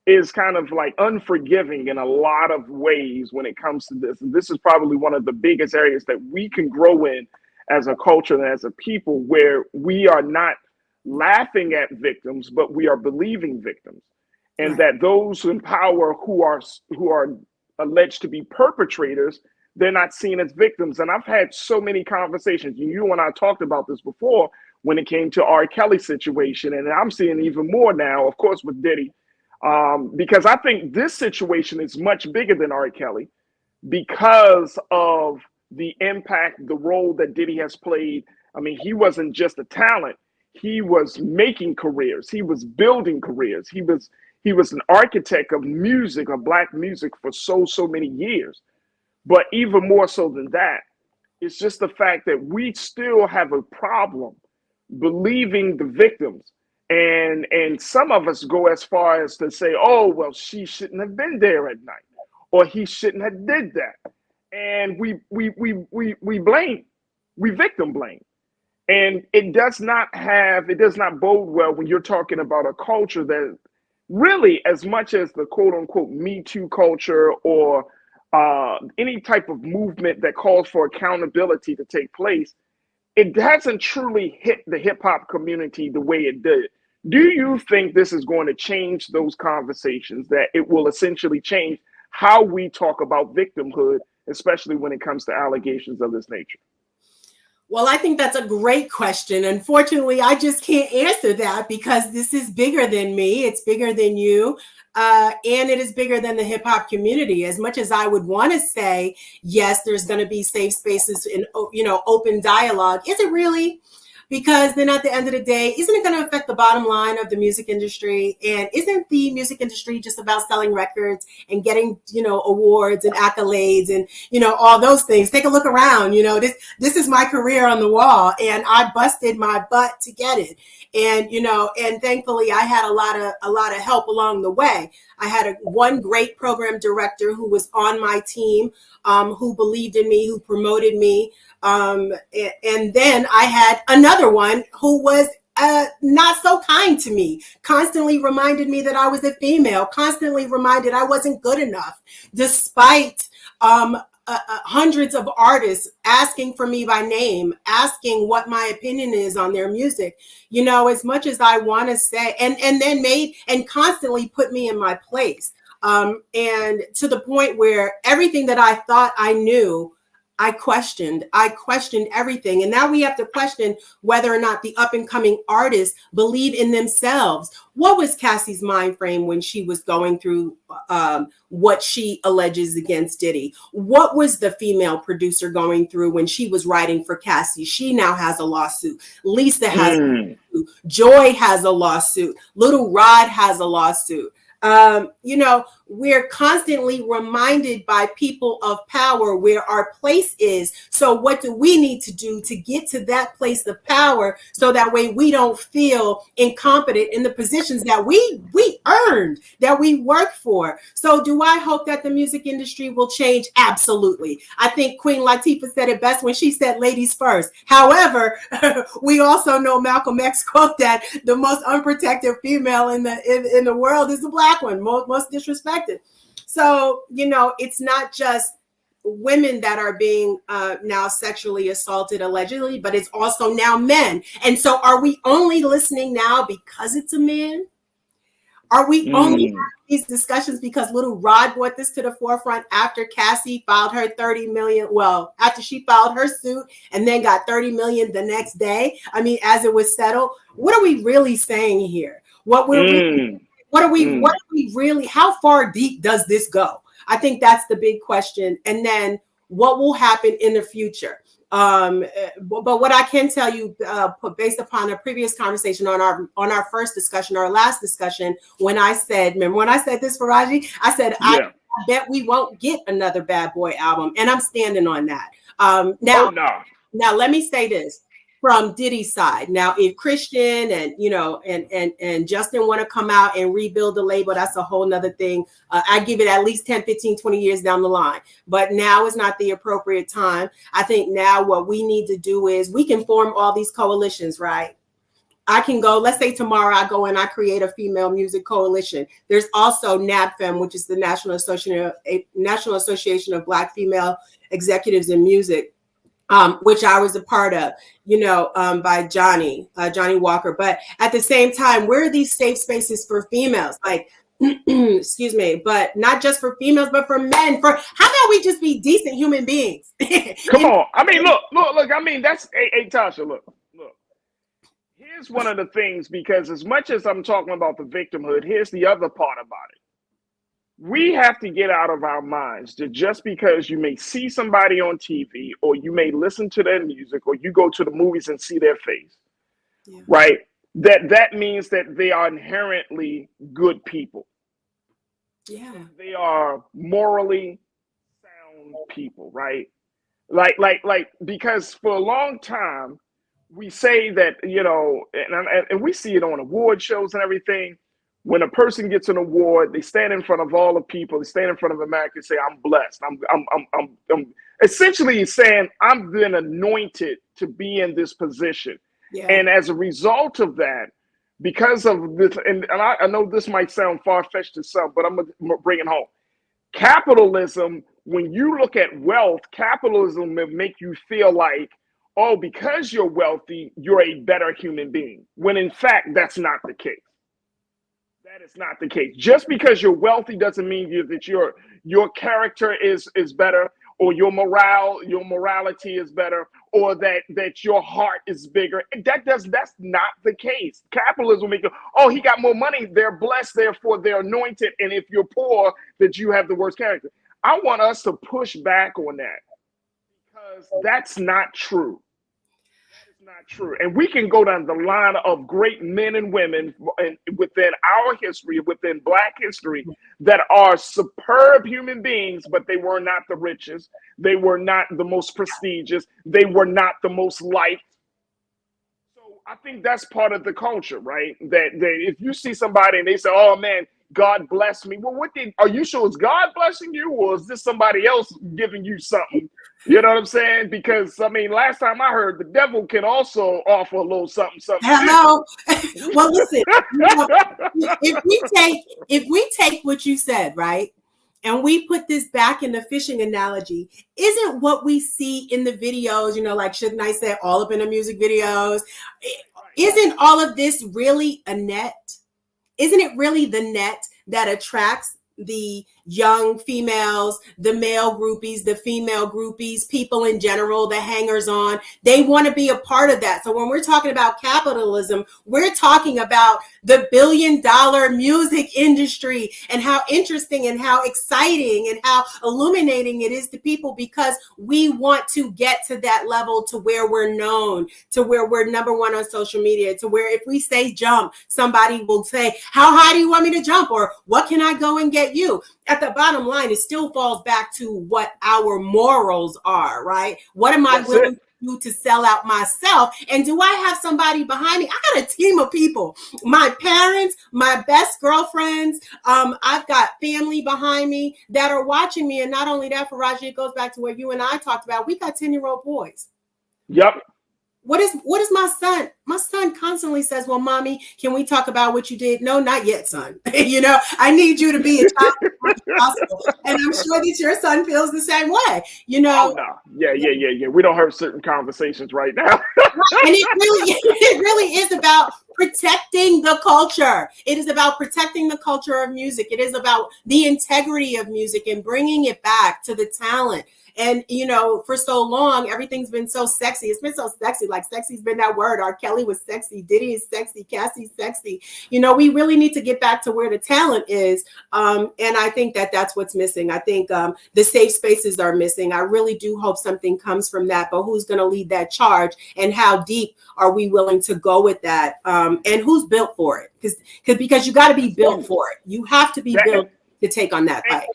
is kind of like unforgiving in a lot of ways when it comes to this. And this is probably one of the biggest areas that we can grow in as a culture and as a people, where we are not laughing at victims, but we are believing victims, and that those in power who are alleged to be perpetrators, they're not seen as victims. And I've had so many conversations, you and I talked about this before when it came to R. Kelly situation, and I'm seeing even more now, of course, with Diddy, because I think this situation is much bigger than R. Kelly because of the impact, the role that Diddy has played. I mean, he wasn't just a talent. He was making careers. He was building careers. He was an architect of music, of Black music, for so many years. But even more so than that, it's just the fact that we still have a problem believing the victims. And some of us go as far as to say, oh, well, she shouldn't have been there at night, or he shouldn't have did that. And we blame, we victim blame. And it does not bode well when you're talking about a culture that really, as much as the quote unquote Me Too culture or any type of movement that calls for accountability to take place, it hasn't truly hit the hip hop community the way it did. Do you think this is going to change those conversations, that it will essentially change how we talk about victimhood, especially when it comes to allegations of this nature?
Well, I think that's a great question. Unfortunately, I just can't answer that because this is bigger than me. It's bigger than you. And it is bigger than the hip hop community. As much as I would want to say, yes, there's going to be safe spaces and, open dialogue. Is it really? Because then at the end of the day, isn't it going to affect the bottom line of the music industry? And isn't the music industry just about selling records and getting, awards and accolades and, all those things? Take a look around. This is my career on the wall, and I busted my butt to get it. And, and thankfully I had a lot of help along the way. I had one great program director who was on my team, who believed in me, who promoted me. And then I had another one who was not so kind to me, constantly reminded me that I was a female, constantly reminded I wasn't good enough, despite hundreds of artists asking for me by name, asking what my opinion is on their music, as much as I want to say, and then made and constantly put me in my place. And to the point where everything that I thought I knew, I questioned everything. And now we have to question whether or not the up and coming artists believe in themselves. What was Cassie's mind frame when she was going through what she alleges against Diddy? What was the female producer going through when she was writing for Cassie? She now has a lawsuit. Lisa has a lawsuit. Joy has a lawsuit. Little Rod has a lawsuit. we're constantly reminded by people of power where our place is. So what do we need to do to get to that place of power so that way we don't feel incompetent in the positions that we earned, that we work for? So do I hope that the music industry will change? Absolutely. I think Queen Latifah said it best when she said ladies first. However, we also know Malcolm X quote that the most unprotected female in the world is the black one, most disrespected. So, it's not just women that are being now sexually assaulted allegedly, but it's also now men. And so are we only listening now because it's a man? Are we only having these discussions because little Rod brought this to the forefront after Cassie filed her 30 million? Well, after she filed her suit and then got 30 million the next day. I mean, as it was settled, what are we really saying here? What are we really, how far deep does this go? I think that's the big question. And then what will happen in the future? But what I can tell you, based upon a previous conversation on our first discussion, our last discussion, remember when I said this, Farajii? I said, I bet we won't get another Bad Boy album. And I'm standing on that. Now let me say this. From Diddy's side. Now, if Christian and Justin want to come out and rebuild the label, that's a whole nother thing. I give it at least 10, 15, 20 years down the line. But now is not the appropriate time. I think now what we need to do is we can form all these coalitions, right? I can go, let's say tomorrow I go and I create a female music coalition. There's also NABFEM, which is the National Association of Black Female Executives in Music. Which I was a part of, by Johnny Walker. But at the same time, where are these safe spaces for females? Like, excuse me, but not just for females, but for men. How about we just be decent human beings?
Come on. I mean, look. I mean, that's Tasha. Look. Here's one of the things, because as much as I'm talking about the victimhood, here's the other part about it. We have to get out of our minds that just because you may see somebody on TV or you may listen to their music or you go to the movies and see their face, right? That means that they are inherently good people.
Yeah.
They are morally sound people, right? Like, because for a long time, we say that, and we see it on award shows and everything. When a person gets an award, they stand in front of all the people. They stand in front of America and say, "I'm blessed." I'm essentially saying, "I've been anointed to be in this position." Yeah. And as a result of that, because of this, and I know this might sound far-fetched to some, but I'm gonna bring it home. Capitalism, when you look at wealth, capitalism will make you feel like, oh, because you're wealthy, you're a better human being. When in fact, that's not the case. That is not the case. Just because you're wealthy doesn't mean that your character is better, or your morality is better, or that your heart is bigger. That's not the case. Capitalism will make you, oh, he got more money, they're blessed, therefore they're anointed, and if you're poor, that you have the worst character. I want us to push back on that, because that's not true. Not true. And we can go down the line of great men and women within our history, within Black history, that are superb human beings, but they were not the richest. They were not the most prestigious. They were not the most liked. So I think that's part of the culture, right? That if you see somebody and they say, "Oh man, God bless me," well, are you sure it's God blessing you, or is this somebody else giving you something? You know what I'm saying? Because I mean, last time I heard, the devil can also offer a little something.
Hello. Well, listen. If we take what you said, right, and we put this back in the fishing analogy, isn't what we see in the videos, like Suge Knight said, all up in the music videos, isn't all of this really a net? Isn't it really the net that attracts the young females, the male groupies, the female groupies, people in general, the hangers on. They want to be a part of that. So when we're talking about capitalism, we're talking about the billion-dollar music industry and how interesting and how exciting and how illuminating it is to people, because we want to get to that level to where we're known, to where we're number one on social media, to where if we say jump, somebody will say, how high do you want me to jump? Or what can I go and get you? At the bottom line, it still falls back to what our morals are, right? What am I willing to do to sell out myself? And do I have somebody behind me? I got a team of people, my parents, my best girlfriends. I've got family behind me that are watching me. And not only that, Farajii, it goes back to what you and I talked about. We got 10-year-old boys.
Yep.
What is my son? My son constantly says, well, mommy, can we talk about what you did? No, not yet, son. I need you to be a child as much as possible. And I'm sure that your son feels the same way,
Oh, no. Yeah. We don't have certain conversations right now.
And it really is about protecting the culture. It is about protecting the culture of music. It is about the integrity of music and bringing it back to the talent. And, for so long, everything's been so sexy. It's been so sexy. Like sexy's been that word. R. Kelly was sexy. Diddy is sexy. Cassie's sexy. We really need to get back to where the talent is. And I think that that's what's missing. I think the safe spaces are missing. I really do hope something comes from that. But who's going to lead that charge? And how deep are we willing to go with that? And who's built for it? Because you got to be built for it. You have to be built to take on that fight.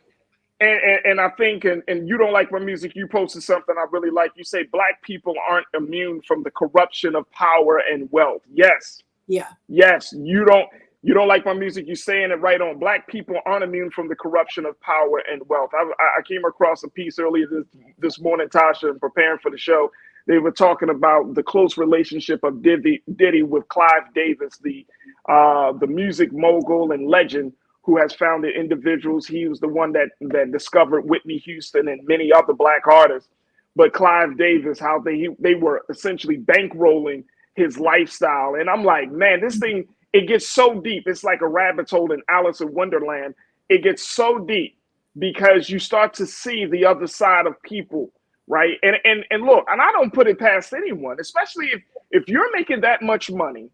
And I think, and you don't like my music, you posted something I really like. You say Black people aren't immune from the corruption of power and wealth. Yes.
Yeah.
Yes. You don't like my music, you're saying it right on. Black people aren't immune from the corruption of power and wealth. I came across a piece earlier this morning, Tasha, and preparing for the show. They were talking about the close relationship of Diddy with Clive Davis, the music mogul and legend, who has founded individuals. He was the one that discovered Whitney Houston and many other Black artists. But Clive Davis, how they were essentially bankrolling his lifestyle. And I'm like, man, this thing, it gets so deep. It's like a rabbit hole in Alice in Wonderland. It gets so deep because you start to see the other side of people, right? And look, and I don't put it past anyone, especially if you're making that much money,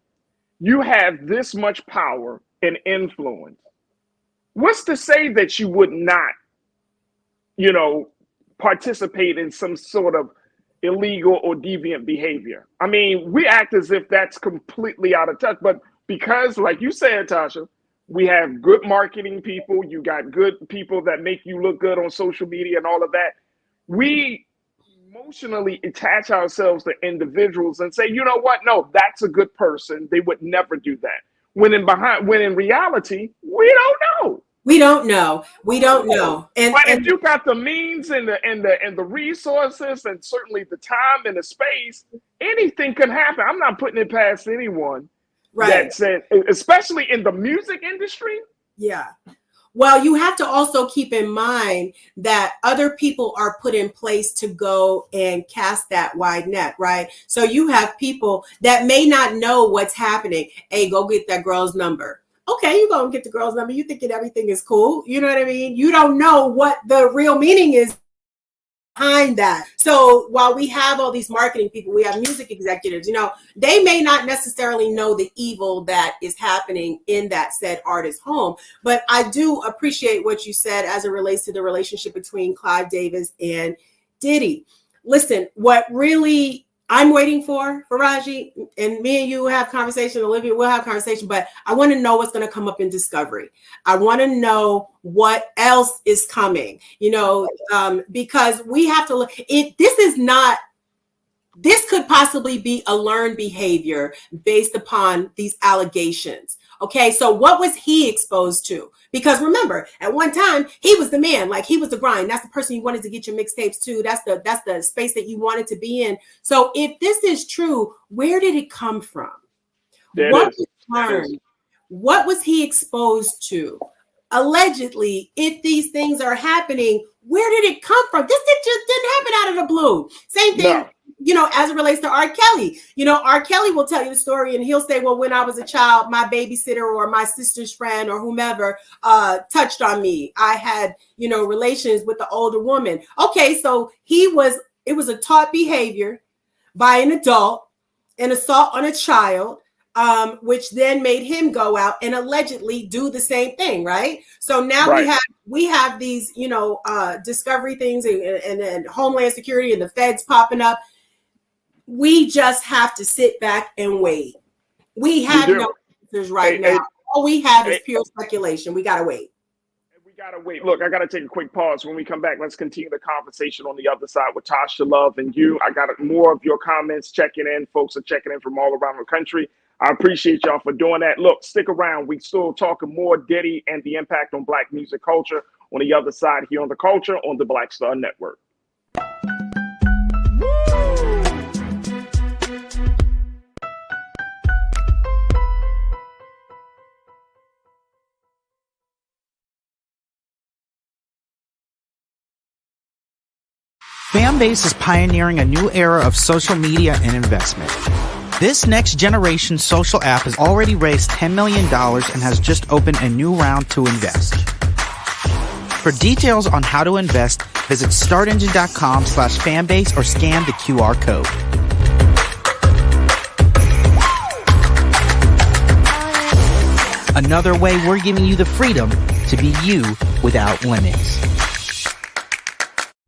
you have this much power and influence. What's to say that you would not, participate in some sort of illegal or deviant behavior? I mean, we act as if that's completely out of touch, but because, like you said, Tasha, we have good marketing people, you got good people that make you look good on social media and all of that. We emotionally attach ourselves to individuals and say, you know what? No, that's a good person. They would never do that. When in reality, we don't know.
We don't know.
But if you got the means and the resources and certainly the time and the space, anything can happen. I'm not putting it past anyone.
Right.
That said, especially in the music industry.
Yeah. Well, you have to also keep in mind that other people are put in place to go and cast that wide net, right? So you have people that may not know what's happening. Hey, go get that girl's number. Okay, you go and get the girl's number. You thinking everything is cool. You know what I mean? You don't know what the real meaning is behind that. So while we have all these marketing people, we have music executives, they may not necessarily know the evil that is happening in that said artist's home. But I do appreciate what you said as it relates to the relationship between Clive Davis and Diddy. Listen, what really I'm waiting for Farajii, and me and you will have conversation, Olivia will have conversation, but I want to know what's going to come up in Discovery. I want to know what else is coming, because we have to look. This could possibly be a learned behavior based upon these allegations. Okay, so what was he exposed to? Because remember, at one time, he was the man, like he was the grind. That's the person you wanted to get your mixtapes to. That's the space that you wanted to be in. So if this is true, where did it come from? What was learned? What was he exposed to? Allegedly, if these things are happening, where did it come from? This just didn't happen out of the blue. Same thing as it relates to R. Kelly. R. Kelly will tell you the story and he'll say, well, when I was a child, my babysitter or my sister's friend or whomever touched on me. I had, relations with the older woman. Okay, so it was a taught behavior by an adult, an assault on a child, which then made him go out and allegedly do the same thing, right? So now we have these, discovery things and Homeland Security and the feds popping up. We just have to sit back and wait. We have no answers right now. All we have is pure speculation. We gotta wait.
We gotta wait. Look, I gotta take a quick pause. When we come back, let's continue the conversation on the other side with Tasha Love and you. I got more of your comments checking in. Folks are checking in from all around the country. I appreciate y'all for doing that. Look, stick around. We still talking more Diddy and the impact on Black music culture on the other side here on The Culture on the Black Star Network.
Fanbase is pioneering a new era of social media and investment. This next generation social app has already raised $10 million and has just opened a new round to invest. For details on how to invest, visit startengine.com/fanbase or scan the QR code. Another way we're giving you the freedom to be you without limits.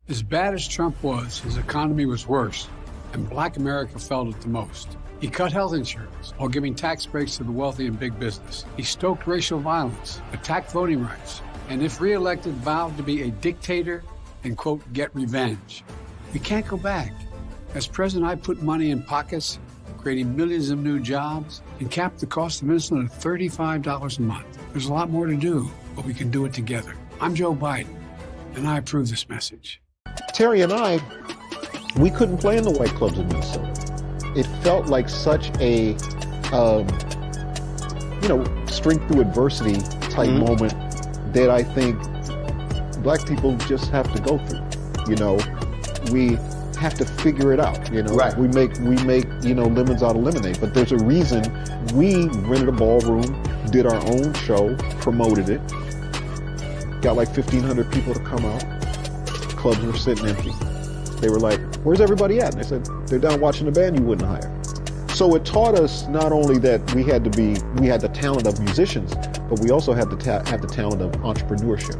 As bad as Trump was, his economy was worse, and Black America felt it the most. He cut health insurance while giving tax breaks to the wealthy and big business. He stoked racial violence, attacked voting rights, and if reelected, vowed to be a dictator and, quote, get revenge. We can't go back. As president, I put money in pockets, creating millions of new jobs, and capped the cost of insulin at $35 a month. There's a lot more to do, but we can do it together. I'm Joe Biden, and I approve this message.
Terry and I, we couldn't play in the white clubs in Minnesota. It felt like such a, strength through adversity type moment that I think Black people just have to go through. We have to figure it out.
Right.
We make lemons out of lemonade. But there's a reason we rented a ballroom, did our own show, promoted it, got like 1,500 people to come out. Clubs were sitting empty. They were like, where's everybody at? And they said, they're down watching the band you wouldn't hire. So it taught us not only that we had the talent of musicians, but we also had have the talent of entrepreneurship.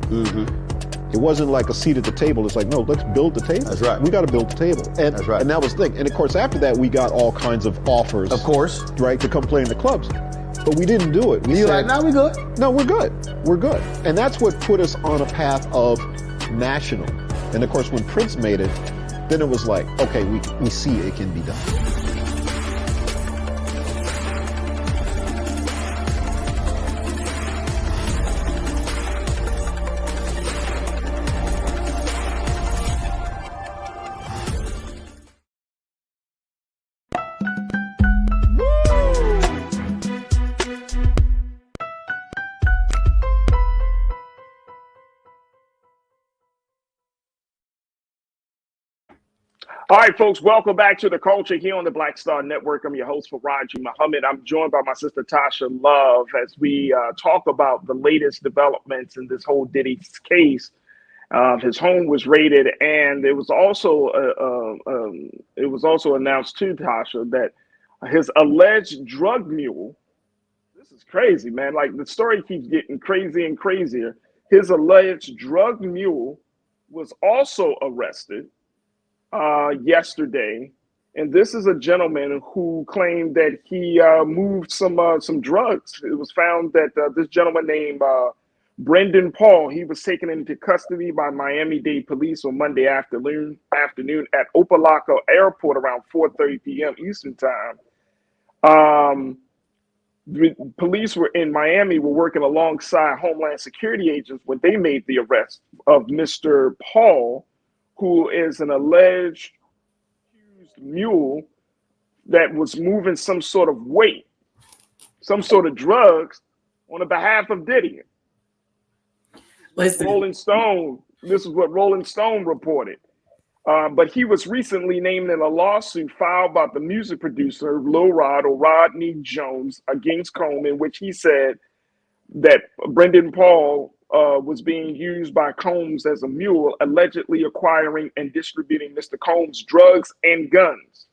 It wasn't like a seat at the table. It's like, no, let's build the table.
That's right.
We got to build the table. And,
that's right.
And that was the thing. And of course, after that, we got all kinds of offers.
Of course.
Right, to come play in the clubs. But we didn't do it. We
said, like, no, we good.
No, we're good. We're good. And that's what put us on a path of national. And of course, when Prince made it, then it was like, okay, we see it can be done.
All right, folks, welcome back to The Culture here on the Black Star Network. I'm your host, Farajii Muhammad. I'm joined by my sister, Tasha Love, as we talk about the latest developments in this whole Diddy case. His home was raided, and it was also announced to Tasha that his alleged drug mule, this is crazy, man. Like, the story keeps getting crazy and crazier. His alleged drug mule was also arrested yesterday, and this is a gentleman who claimed that he moved some drugs. It was found that this gentleman named Brendan Paul, he was taken into custody by Miami-Dade police on Monday afternoon at Opelika Airport around 4:30 p.m. Eastern time. The police were in Miami were working alongside Homeland Security agents when they made the arrest of Mr. Paul, who is an alleged accused mule that was moving some sort of weight, some sort of drugs on the behalf of Diddy.
Listen.
Rolling Stone, this is what Rolling Stone reported. But he was recently named in a lawsuit filed by the music producer Lil Rod or Rodney Jones against Combs, in which he said that Brendan Paul was being used by Combs as a mule, allegedly acquiring and distributing Mr. Combs' drugs and guns.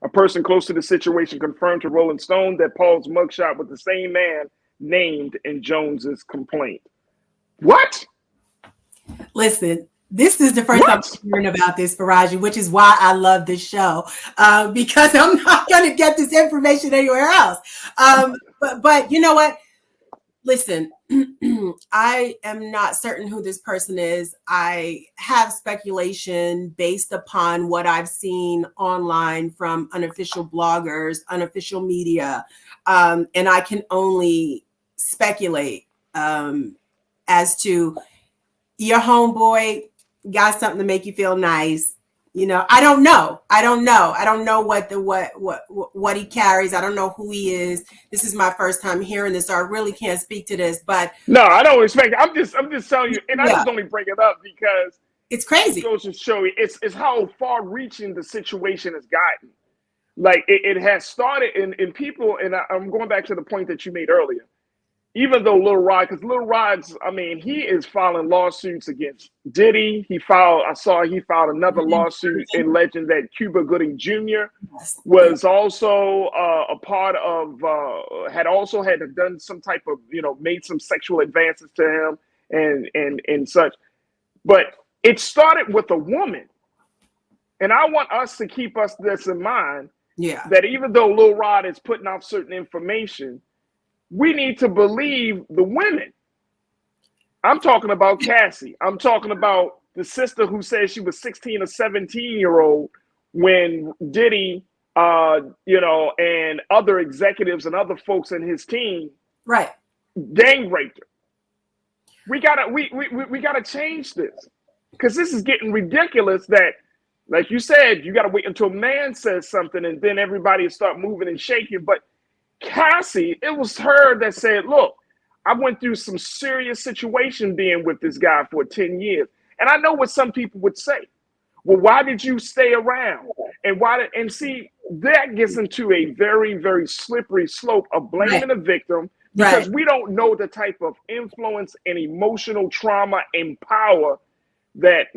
A person close to the situation confirmed to Rolling Stone that Paul's mugshot was the same man named in Jones's complaint. What?
Listen, this is the first time I'm hearing about this, Farajii, which is why I love this show, because I'm not going to get this information anywhere else. But you know what? Listen, I am not certain who this person is. I have speculation based upon what I've seen online from unofficial bloggers, unofficial media, and I can only speculate as to your homeboy got something to make you feel nice. You know, I don't know. I don't know what he carries. I don't know who he is. This is my first time hearing this, so I really can't speak to this. But
no, I don't expect it. I'm just telling you, and I just only bring it up because
it's crazy.
It goes to show you it's how far-reaching the situation has gotten. Like it has started in people, and I'm going back to the point that you made earlier. Even though Lil Rod, because Lil Rod's, I mean, he is filing lawsuits against Diddy. I saw he filed another lawsuit alleging that Cuba Gooding Jr. was also a part of, had done some type of, made some sexual advances to him and such. But it started with a woman. And I want us to keep this in mind.
Yeah.
That even though Lil Rod is putting out certain information, we need to believe the women. I'm talking about Cassie. I'm talking about the sister who said she was 16 or 17-year-old when Diddy, and other executives and other folks in his team,
right,
gang raped her. We gotta change this, because this is getting ridiculous. That, like you said, you gotta wait until a man says something and then everybody will start moving and shaking. But Cassie, it was her that said, look, I went through some serious situation being with this guy for 10 years. And I know what some people would say. Well, why did you stay around? And see, that gets into a very, very slippery slope of blaming the victim, because we don't know the type of influence and emotional trauma and power that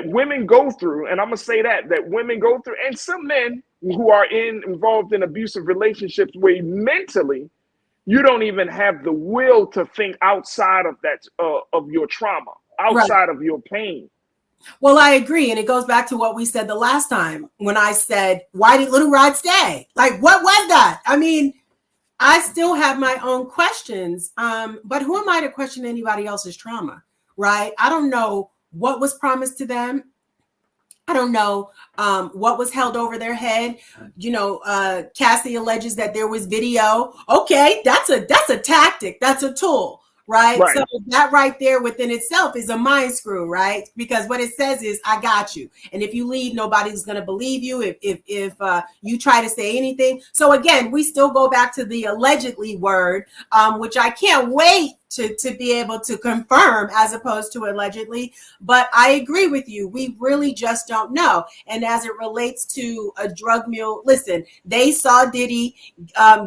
women go through. And I'm going to say that women go through, and some men who are involved in abusive relationships where mentally you don't even have the will to think outside of that, of your trauma, outside of your pain.
Well, I agree. And it goes back to what we said the last time when I said, why did Little Rod stay? Like, what was that? I mean, I still have my own questions, but who am I to question anybody else's trauma, right? I don't know what was promised to them. I don't know what was held over their head. Cassie alleges that there was video. Okay, that's a tactic. That's a tool, right? So that right there within itself is a mind screw, right? Because what it says is, I got you. And if you leave, nobody's going to believe you if you try to say anything. So again, we still go back to the allegedly word, which I can't wait to be able to confirm as opposed to allegedly. But I agree with you. We really just don't know. And as it relates to a drug mule, listen, they saw Diddy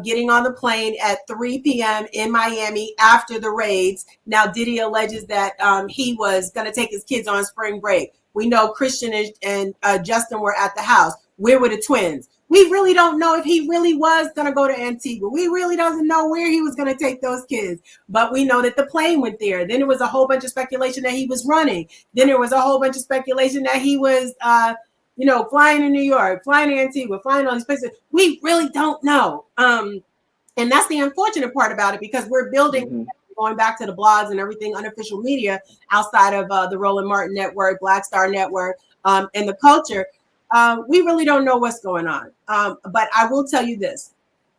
getting on the plane at 3 p.m. in Miami after the raids. Now, Diddy alleges that he was going to take his kids on spring break. We know Christian and Justin were at the house. Where were the twins? We really don't know if he really was going to go to Antigua. We really don't know where he was going to take those kids. But we know that the plane went there. Then there was a whole bunch of speculation that he was running. Then there was a whole bunch of speculation that he was, flying to New York, flying to Antigua, flying all these places. We really don't know. And that's the unfortunate part about it, because we're building, going back to the blogs and everything, unofficial media outside of the Roland Martin Network, Black Star Network, and the culture. We really don't know what's going on. But I will tell you this.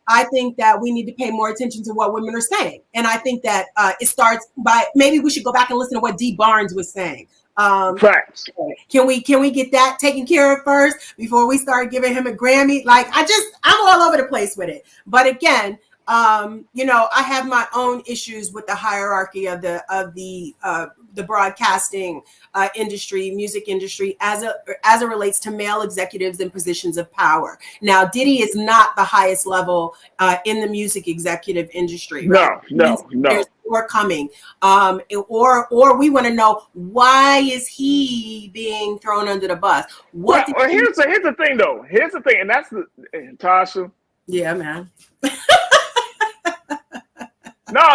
I think that we need to pay more attention to what women are saying. And I think that it starts by, maybe we should go back and listen to what Dee Barnes was saying.
Facts.
Can we get that taken care of first before we start giving him a Grammy? Like, I'm all over the place with it. But again, I have my own issues with the hierarchy of the broadcasting industry, music industry, as it relates to male executives in positions of power. Now, Diddy is not the highest level in the music executive industry, right?
No.
There's more coming, or we want to know, why is he being thrown under the bus?
Here's the thing, though. Here's the thing, and that's Tasha.
Yeah, man.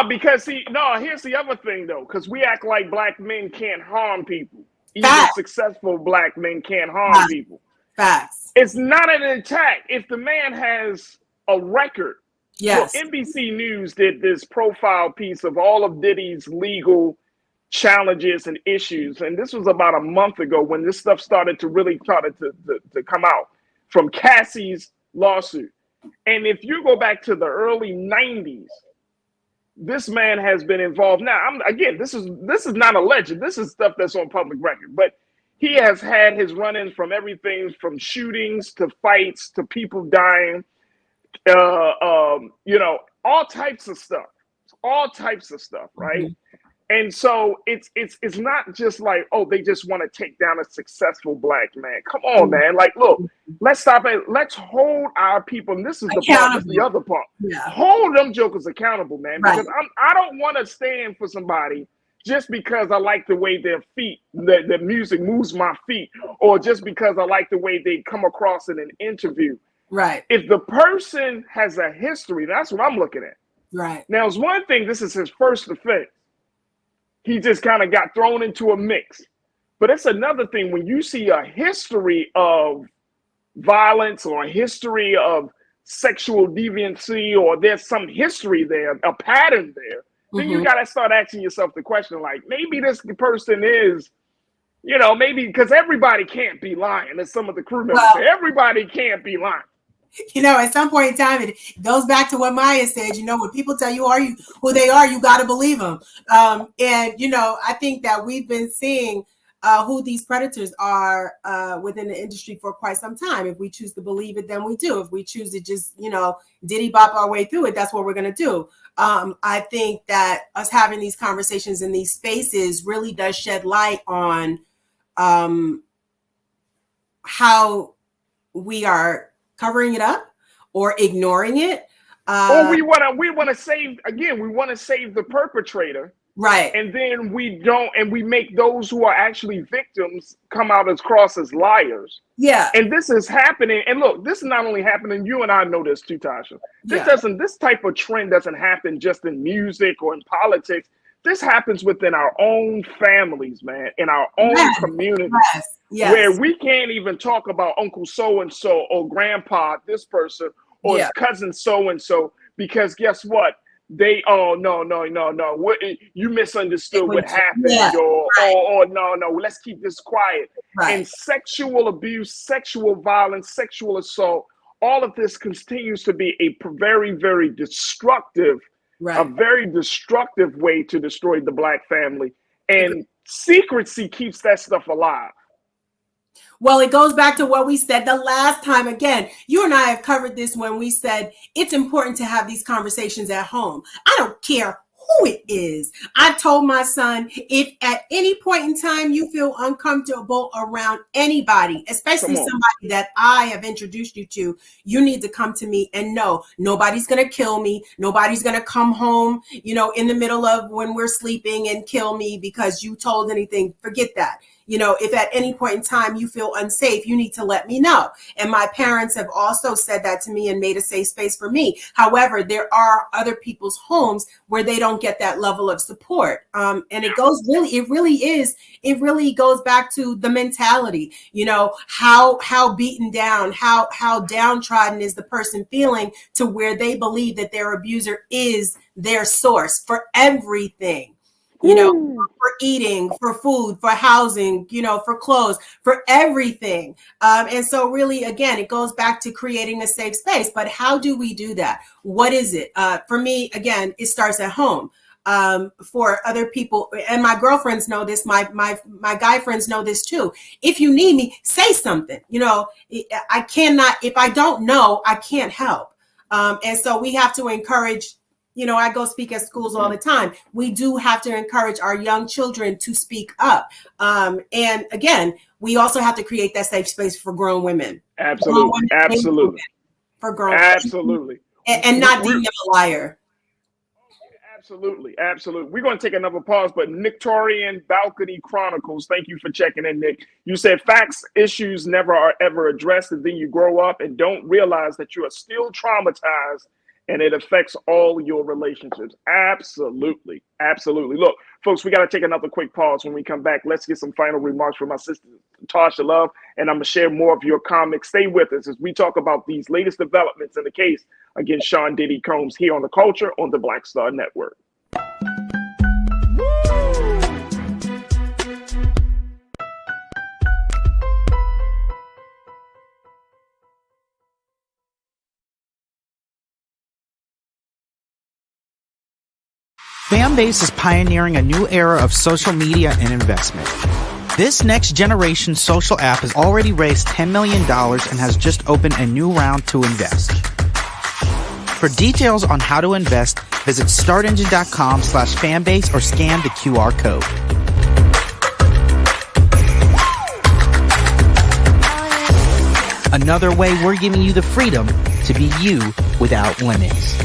Because here's the other thing, though, because we act like black men can't harm people. Even successful black men can't harm people.
Facts.
It's not an attack. If the man has a record.
Yes.
Well, NBC News did this profile piece of all of Diddy's legal challenges and issues. And this was about a month ago when this stuff started to come out from Cassie's lawsuit. And if you go back to the early 90s, this man has been involved. Now, this is not alleged. This is stuff that's on public record. But he has had his run-ins from everything from shootings to fights to people dying. All types of stuff, right? Mm-hmm. And so it's not just like, oh, they just want to take down a successful black man. Come on, man. Like, look, let's stop it. Let's hold our people. And this is the part, this is the other part. Yeah. Hold them jokers accountable, man. Because I don't want to stand for somebody just because I like the way their feet, the music moves my feet, or just because I like the way they come across in an interview.
Right.
If the person has a history, that's what I'm looking at.
Right.
Now, it's one thing, this is his first offense. He just kind of got thrown into a mix. But it's another thing when you see a history of violence or a history of sexual deviancy, or there's some history there, a pattern there, then you got to start asking yourself the question, like, maybe this person is, maybe because everybody can't be lying, as some of the crew members say, everybody can't be lying.
At some point in time, it goes back to what Maya said, when people tell you who they are, you got to believe them. I think that we've been seeing who these predators are within the industry for quite some time. If we choose to believe it, then we do. If we choose to just, diddy bop our way through it, that's what we're going to do. I think that us having these conversations in these spaces really does shed light on how we are covering it up or ignoring it.
Or we want to save the perpetrator.
Right.
And then we don't, and we make those who are actually victims come out as cross as liars.
Yeah.
And this is happening. And look, this is not only happening, you and I know this too, Tasha. This type of trend doesn't happen just in music or in politics. This happens within our own families, man, in our own community, where we can't even talk about Uncle so-and-so or Grandpa, this person, or his cousin so-and-so, because guess what? They, no. What, you misunderstood what happened, or no, let's keep this quiet.
Right.
And sexual abuse, sexual violence, sexual assault, all of this continues to be a very, very destructive a very destructive way to destroy the black family. And secrecy keeps that stuff alive.
Well, it goes back to what we said the last time. Again, you and I have covered this when we said it's important to have these conversations at home. I don't care who it is. I told my son, if at any point in time you feel uncomfortable around anybody, especially somebody that I have introduced you to, you need to come to me and know nobody's going to kill me. Nobody's going to come home, in the middle of when we're sleeping and kill me because you told anything. Forget that. If at any point in time you feel unsafe, you need to let me know. And my parents have also said that to me and made a safe space for me. However, there are other people's homes where they don't get that level of support. And it really goes back to the mentality, how beaten down, how downtrodden is the person feeling to where they believe that their abuser is their source for everything. For eating, for food, for housing, for clothes, for everything. And so really, again, it goes back to creating a safe space. But how do we do that? What is it? For me, again, it starts at home. For other people, and my girlfriends know this, my guy friends know this too. If you need me, say something. I cannot, if I don't know, I can't help. And so we have to encourage, I go speak at schools all the time. We do have to encourage our young children to speak up. And again, we also have to create that safe space for grown women.
Absolutely. Absolutely.
For grown
Absolutely.
And not deem them a liar.
Absolutely. Absolutely. We're going to take another pause, but Victorian Balcony Chronicles, thank you for checking in, Nick. You said facts issues never are ever addressed, and then you grow up and don't realize that you are still traumatized and it affects all your relationships. Absolutely. Absolutely. Look, folks, we got to take another quick pause. When we come back, let's get some final remarks from my sister, Tasha Love, and I'm going to share more of your comments. Stay with us as we talk about these latest developments in the case against Sean Diddy Combs here on The Culture on the Black Star Network.
Fanbase is pioneering a new era of social media and investment. This next generation social app has already raised $10 million and has just opened a new round to invest. For details on how to invest, visit startengine.com/fanbase or scan the QR code. Another way we're giving you the freedom to be you without limits.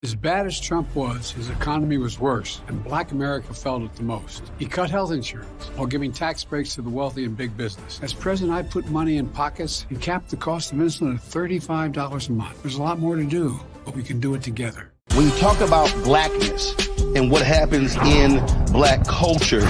As bad as Trump was, his economy was worse, and Black America felt it the most. He cut health insurance while giving tax breaks to the wealthy and big business. As president, I put money in pockets and capped the cost of insulin at $35 a month. There's a lot more to do, but we can do it together.
When you talk about blackness and what happens in black culture,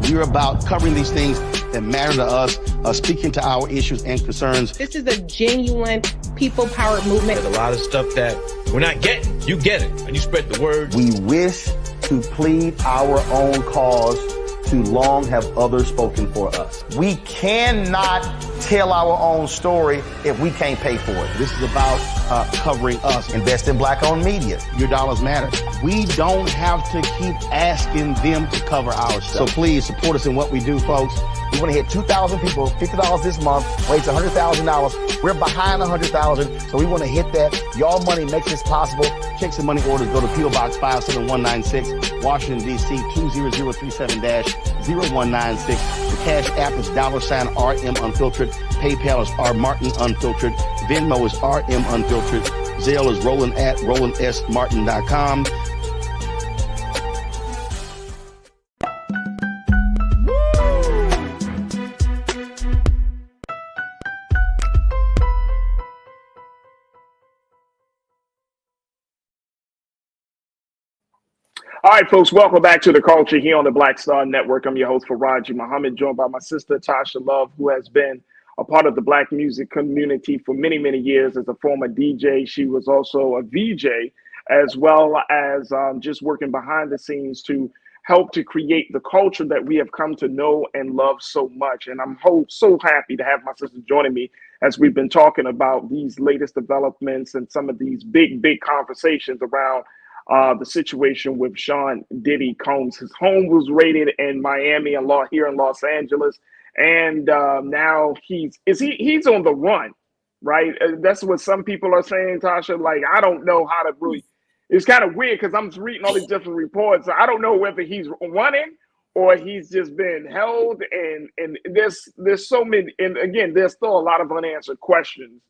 we're about covering these things that matter to us, speaking to our issues and concerns.
This is a genuine people-powered movement.
There's a lot of stuff that we're not getting. You get it, and you spread the word.
We wish to plead our own cause. Too long have others spoken for us. We cannot tell our own story if we can't pay for it. This is about covering us. Invest in black-owned media. Your dollars matter. We don't have to keep asking them to cover our stuff. So please support us in what we do, folks. We want to hit 2,000 people, $50 this month, raise $100,000. We're behind 100,000, so we want to hit that. Y'all money makes this possible. Checks and money orders go to P.O. Box 57196, Washington, D.C. 20037-0196. The Cash App is $RM Unfiltered. PayPal is R Martin Unfiltered. Venmo is RM Unfiltered. Zelle is Roland at RolandSMartin.com.
All right, folks, welcome back to The Culture here on the Black Star Network. I'm your host, Farajii Muhammad, joined by my sister, Tasha Love, who has been a part of the Black music community for many, many years as a former DJ. She was also a VJ, as well as just working behind the scenes to help to create the culture that we have come to know and love so much. And I'm so happy to have my sister joining me as we've been talking about these latest developments and some of these big conversations around the situation with Sean Diddy Combs. His home was raided in Miami and here in Los Angeles, and now he's on the run, right? That's what some people are saying, Tasha. Like, I don't know how to really. It's kind of weird because I'm reading all these different reports. I don't know whether he's running or he's just been held, and there's so many. And again, there's still a lot of unanswered questions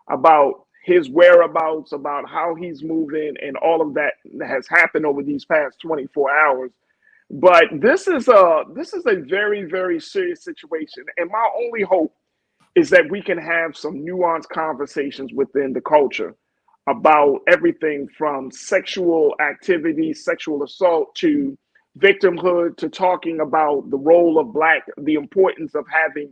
about his whereabouts, about how he's moving, and all of that has happened over these past 24 hours. But this is a very, very serious situation. And my only hope is that we can have some nuanced conversations within the culture about everything from sexual activity, sexual assault, to victimhood, to talking about the role of the importance of having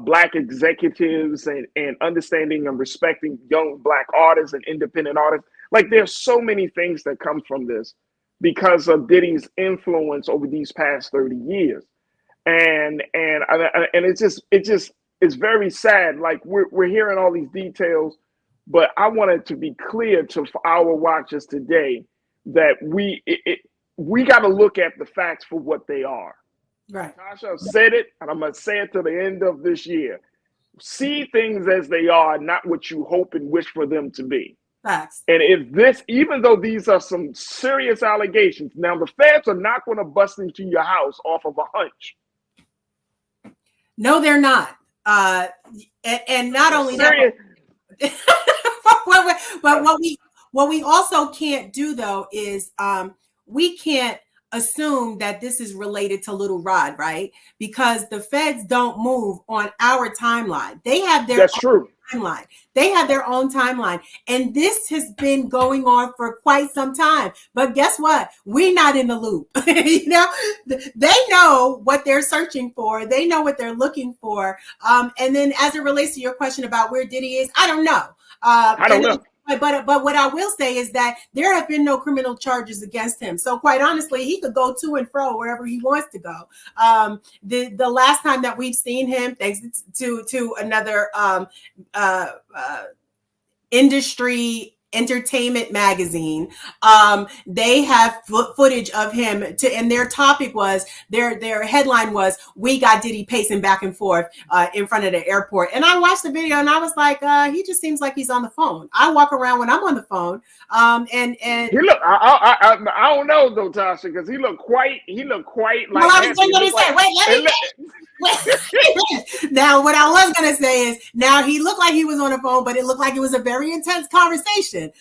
Black executives and understanding and respecting young Black artists and independent artists. Like, there's so many things that come from this because of Diddy's influence over these past 30 years. And it's very sad. Like, we're hearing all these details, but I want it to be clear to our watchers today that we got to look at the facts for what they are.
Right.
Tasha said it, and I'm going to say it to the end of this year. See things as they are, not what you hope and wish for them to be.
Facts.
And if this, even though these are some serious allegations, now the feds are not going to bust into your house off of a hunch.
No, they're not. And not only
serious.
that, but what we also can't do though is we can't assume that this is related to Little Rod, right? Because the feds don't move on our timeline. They have their own timeline. They have their own timeline. And this has been going on for quite some time. But guess what? We're not in the loop. You know, they know what they're searching for. They know what they're looking for. And then as it relates to your question about where Diddy is, I don't know.
I don't know.
But what I will say is that there have been no criminal charges against him. So quite honestly, he could go to and fro wherever he wants to go. The last time that we've seen him, thanks to another industry entertainment magazine, they have footage of him and their topic was their headline was, "We got Diddy pacing back and forth in front of the airport." And I watched the video and I was like, he just seems like he's on the phone. I walk around when I'm on the phone, and
he look. I don't know though, Tasha, because he looked quite like.
Well, I was going to say, wait, now, what I was going to say is, now he looked like he was on the phone, but it looked like it was a very intense conversation.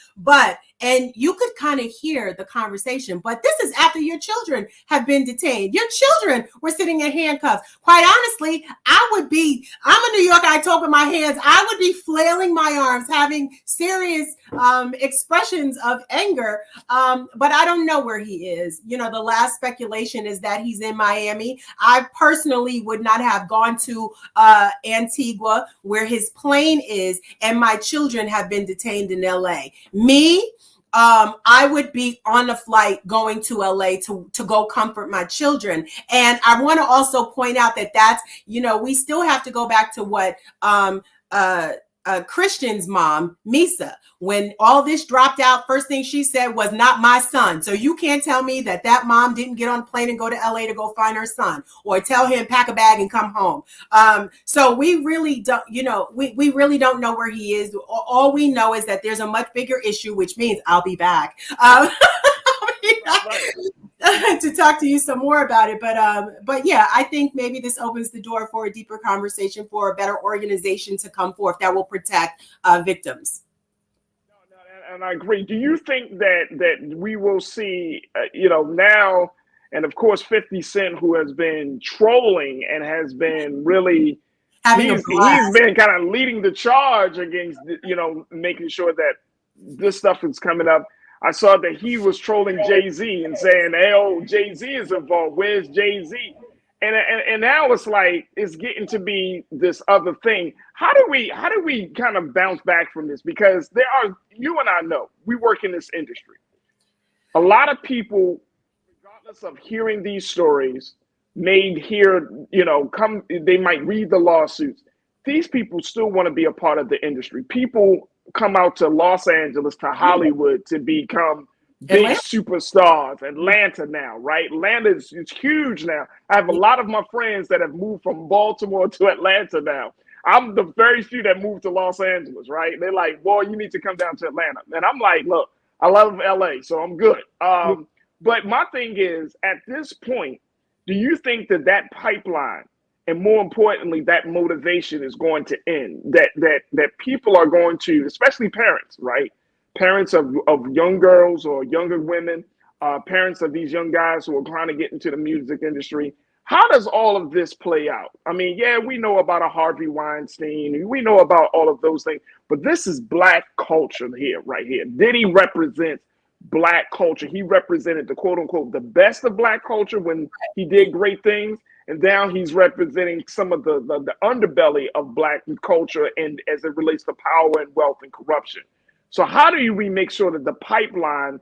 And you could kind of hear the conversation, but this is after your children have been detained. Your children were sitting in handcuffs. Quite honestly, I'm a New Yorker, I talk with my hands. I would be flailing my arms, having serious expressions of anger. But I don't know where he is. You know, the last speculation is that he's in Miami. I personally would not have gone to Antigua, where his plane is, and my children have been detained in LA. Me, I would be on a flight going to LA to go comfort my children. And I want to also point out that that's, you know, we still have to go back to what Christian's mom, Misa, when all this dropped out, first thing she said was, "Not my son." So you can't tell me that mom didn't get on a plane and go to LA to go find her son, or tell him pack a bag and come home. So we really don't, you know, we really don't know where he is. All we know is that there's a much bigger issue, which means I'll be back. To talk to you some more about it, but yeah, I think maybe this opens the door for a deeper conversation, for a better organization to come forth that will protect victims.
And I agree. Do you think that we will see, now, and of course 50 Cent, who has been trolling and has been really he's been kind of leading the charge against, making sure that this stuff is coming up. I saw that he was trolling Jay-Z and saying, "Hey, oh, Jay-Z is involved. Where's Jay-Z?" And now it's like it's getting to be this other thing. How do we kind of bounce back from this? Because you and I know, we work in this industry. A lot of people, regardless of hearing these stories, may hear, they might read the lawsuits. These people still want to be a part of the industry. People come out to Los Angeles, to Hollywood to become big superstars. Atlanta now, right? Atlanta is huge now. I have a lot of my friends that have moved from Baltimore to Atlanta now. I'm the very few that moved to Los Angeles, right? They're like, "Boy, you need to come down to Atlanta." And I'm like, "Look, I love LA, so I'm good." But my thing is, at this point, do you think that pipeline, and more importantly, that motivation is going to end? That people are going to, especially parents, right? Parents of young girls or younger women, parents of these young guys who are trying to get into the music industry. How does all of this play out? I mean, yeah, we know about a Harvey Weinstein. We know about all of those things. But this is Black culture here, right here. Diddy represents Black culture. He represented the quote unquote the best of Black culture when he did great things. And now he's representing some of the underbelly of Black culture, and as it relates to power and wealth and corruption. So how do we make sure that the pipeline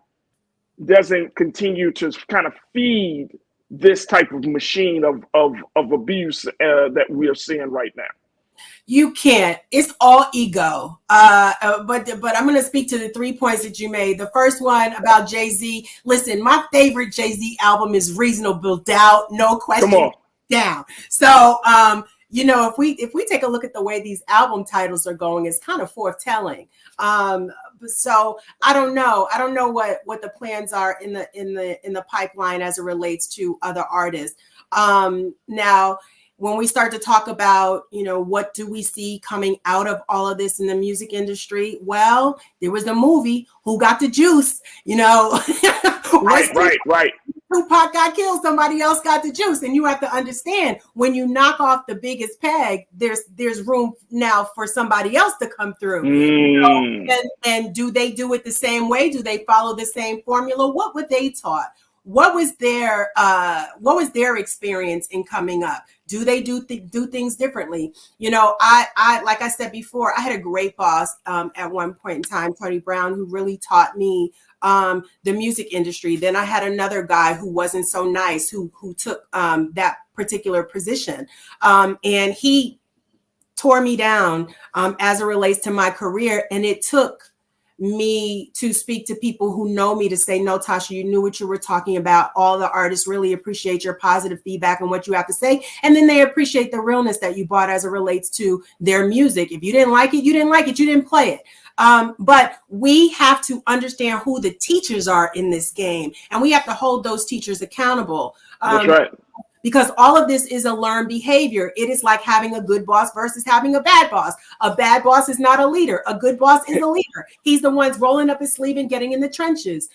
doesn't continue to kind of feed this type of machine of abuse that we are seeing right now?
You can't. It's all ego. But I'm going to speak to the 3 points that you made. The first one about Jay-Z. Listen, my favorite Jay-Z album is Reasonable Doubt. No question. Down. So you know, if we take a look at the way these album titles are going, it's kind of forthtelling. So I don't know what the plans are in the pipeline as it relates to other artists. Now, when we start to talk about, you know, what do we see coming out of all of this in the music industry? Well, there was a movie, Who Got the Juice, you know.
Right.
Tupac got killed, somebody else got the juice. And you have to understand, when you knock off the biggest peg, there's room now for somebody else to come through. You know? And do they do it the same way? Do they follow the same formula? What were they taught? What was their experience in coming up? Do they do things differently? You know, I like I said before, I had a great boss at one point in time, Tony Brown, who really taught me the music industry. Then I had another guy who wasn't so nice, who took that particular position, and he tore me down as it relates to my career. And it took me to speak to people who know me to say, no, Tasha, you knew what you were talking about. All the artists really appreciate your positive feedback and what you have to say. And then they appreciate the realness that you brought as it relates to their music. If you didn't like it, you didn't like it. You didn't play it. But we have to understand who the teachers are in this game. And we have to hold those teachers accountable.
That's right.
Because all of this is a learned behavior. It is like having a good boss versus having a bad boss. A bad boss is not a leader. A good boss is a leader. He's the one rolling up his sleeve and getting in the trenches.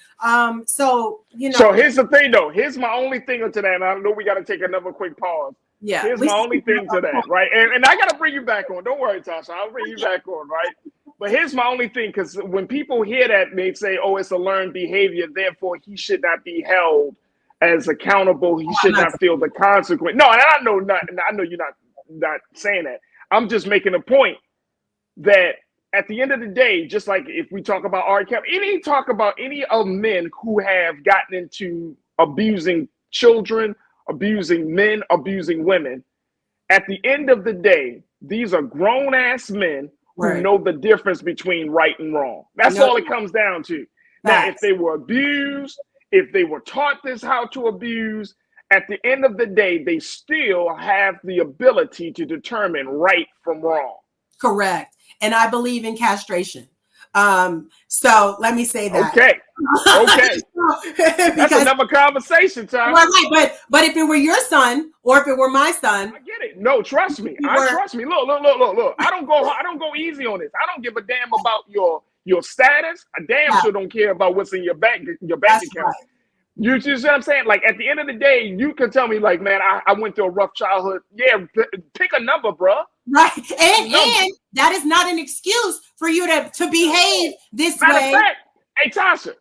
So, you know.
So here's the thing, though. Here's my only thing to that. And I know we got to take another quick pause.
Yeah.
Here's my only thing to that, right? And I got to bring you back on. Don't worry, Tasha. I'll bring you back on, right? But here's my only thing, because when people hear that, they say, oh, it's a learned behavior, therefore he should not be held as accountable. He should not feel the consequence. No, and I know you're not saying that. I'm just making a point that at the end of the day, just like if we talk about R. Kelly, any of men who have gotten into abusing children, abusing men, abusing women, at the end of the day, these are grown ass men who know the difference between right and wrong. That's all it comes down to. Now, if they were abused, if they were taught this how to abuse, at the end of the day, they still have the ability to determine right from wrong.
Correct. And I believe in castration. So let me say that.
Okay. That's another conversation, Tom.
Right. But if it were your son or if it were my son,
I get it. No, trust me. Trust me. Look. I don't go easy on this. I don't give a damn about your status. I damn sure don't care about what's in your bank account. Right. You see what I'm saying? Like, at the end of the day, you can tell me, like, man, I went through a rough childhood. Yeah, pick a number, bro.
Right. And that is not an excuse for you to behave this way.
Matter of fact, hey, Tasha,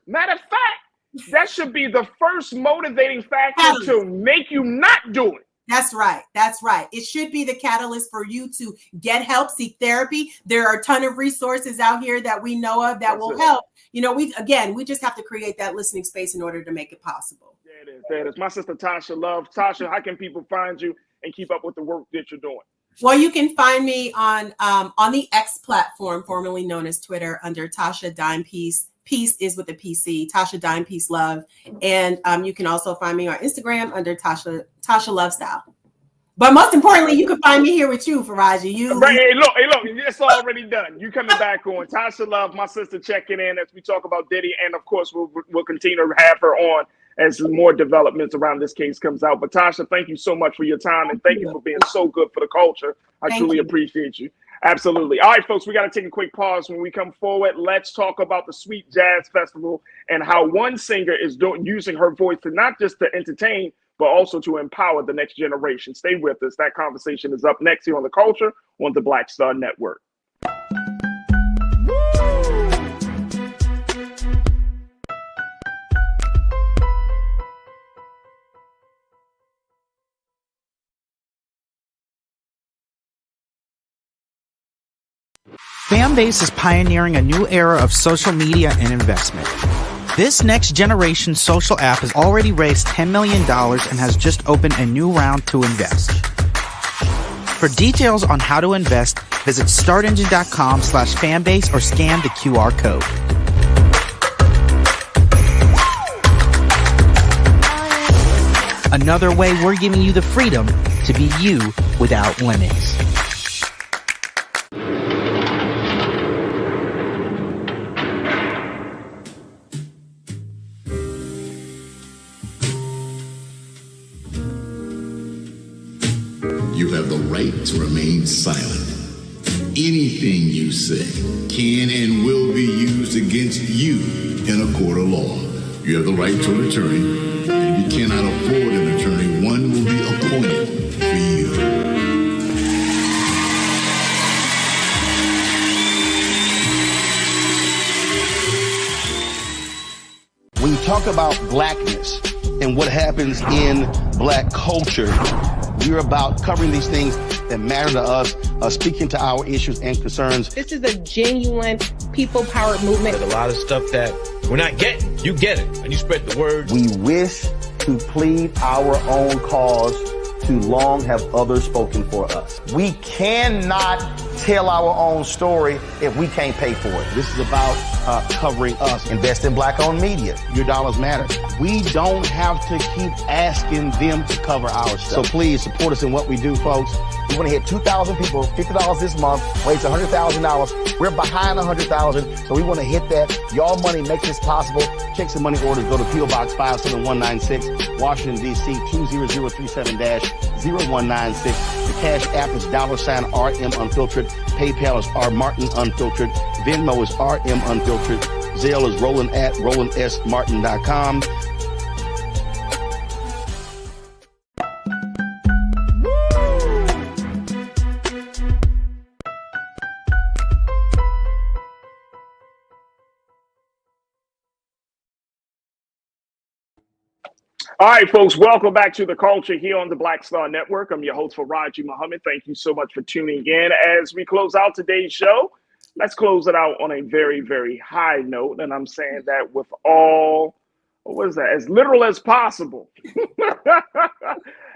that should be the first motivating factor to make you not do it.
That's right. It should be the catalyst for you to get help, seek therapy. There are a ton of resources out here that we know of that will help. You know, we just have to create that listening space in order to make it possible.
There it is. My sister Tasha Love. Tasha, how can people find you and keep up with the work that you're doing?
Well, you can find me on the X platform, formerly known as Twitter, under Tasha Dime Peace. Peace is with a PC, Tasha Dime Peace Love. And you can also find me on Instagram under Tasha Love Style. But most importantly, you can find me here with you, Farajii.
Hey, look, it's already done. You coming back on. Tasha Love, my sister, checking in as we talk about Diddy. And of course, we'll continue to have her on as more developments around this case comes out. But Tasha, thank you so much for your time, and thank you for being so good for the culture. I truly appreciate you. Absolutely. All right, folks, we got to take a quick pause. When we come forward, let's talk about the Sweet Jazz Festival and how one singer is using her voice to not just to entertain, but also to empower the next generation. Stay with us. That conversation is up next here on The Culture on the Black Star Network.
Fanbase is pioneering a new era of social media and investment. This next generation social app has already raised $10 million and has just opened a new round to invest. For details on how to invest, visit startengine.com/fanbase or scan the QR code. Another way we're giving you the freedom to be you without limits.
You have the right to remain silent. Anything you say can and will be used against you in a court of law. You have the right to an attorney, and if you cannot afford an attorney, one will be appointed for you.
When you talk about blackness and what happens in black culture, we're about covering these things that matter to us, speaking to our issues and concerns.
This is a genuine people-powered movement.
There's a lot of stuff that we're not getting. You get it, and you spread the word.
We wish to plead our own cause. Too long have others spoken for us. We cannot tell our own story if we can't pay for it. This is about covering us. Invest in black-owned media. Your dollars matter. We don't have to keep asking them to cover our stuff. So please support us in what we do, folks. We want to hit 2,000 people, $50 this month, raise $100,000. We're behind 100,000, so we want to hit that. Y'all money makes this possible. Checks and money orders go to P.O. Box 57196, Washington, D.C. 20037-0196. The Cash App is $RM Unfiltered. PayPal is R Martin Unfiltered. Venmo is RM Unfiltered. Zelle is Roland@RolandSMartin.com.
All right, folks, welcome back to The Culture here on the Black Star Network. I'm your host, Farajii Muhammad. Thank you so much for tuning in. As we close out today's show, let's close it out on a very, very high note. And I'm saying that with all, what is that, as literal as possible.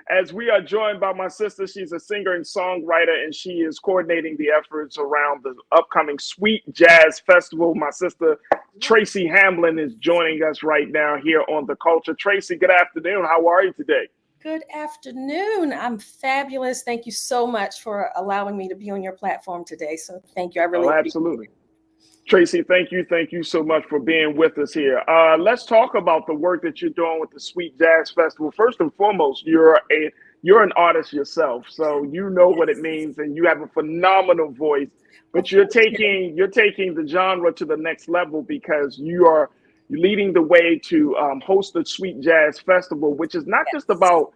As we are joined by my sister, she's a singer and songwriter, and she is coordinating the efforts around the upcoming Sweet Jazz Festival. My sister, Tracy Hamlin, is joining us right now here on The Culture. Tracy, good afternoon. How are you today?
Good afternoon. I'm fabulous. Thank you so much for allowing me to be on your platform today. So thank you. I really
absolutely. Tracy, thank you. Thank you so much for being with us here. Let's talk about the work that you're doing with the Sweet Jazz Festival. First and foremost, you're an artist yourself, so you know what it means, and you have a phenomenal voice. But you're taking the genre to the next level because you're leading the way to host the Sweet Jazz Festival, which is not just about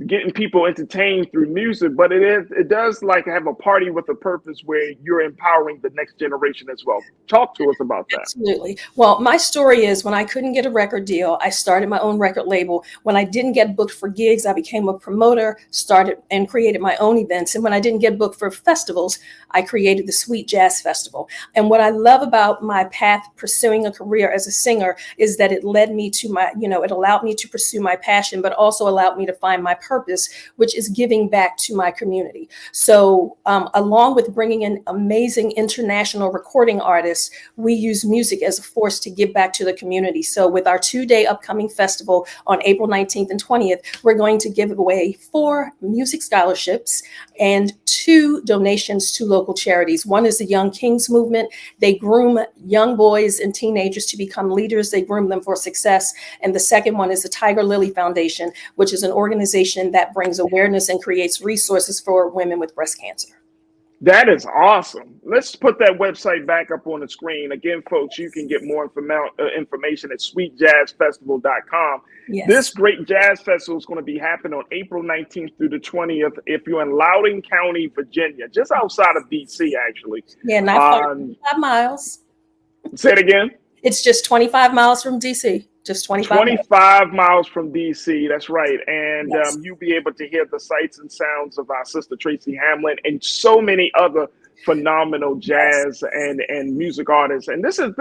getting people entertained through music, but it does like have a party with a purpose where you're empowering the next generation as well. Talk to us about that.
Absolutely. Well, my story is when I couldn't get a record deal, I started my own record label. When I didn't get booked for gigs, I became a promoter, started and created my own events. And when I didn't get booked for festivals, I created the Sweet Jazz Festival. And what I love about my path pursuing a career as a singer is that it led me to it allowed me to pursue my passion, but also allowed me to find my purpose, which is giving back to my community. So along with bringing in amazing international recording artists, we use music as a force to give back to the community. So with our 2-day upcoming festival on April 19th and 20th, we're going to give away 4 music scholarships and 2 donations to local charities. One is the Young Kings Movement. They groom young boys and teenagers to become leaders. They groom them for success. And the second one is the Tiger Lily Foundation, which is an organization that brings awareness and creates resources for women with breast cancer.
That is awesome. Let's put that website back up on the screen. Again, folks, you can get more information at sweetjazzfestival.com.
Yes.
This great jazz festival is going to be happening on April 19th through the 20th. If you're in Loudoun County, Virginia, just outside of DC, actually.
Yeah, not far, 25 miles.
Say it again.
It's just 25 miles from DC. Just
25 miles from DC. That's right. And
yes.
You'll be able to hear the sights and sounds of our sister Tracy Hamlin and so many other phenomenal jazz and music artists. And this is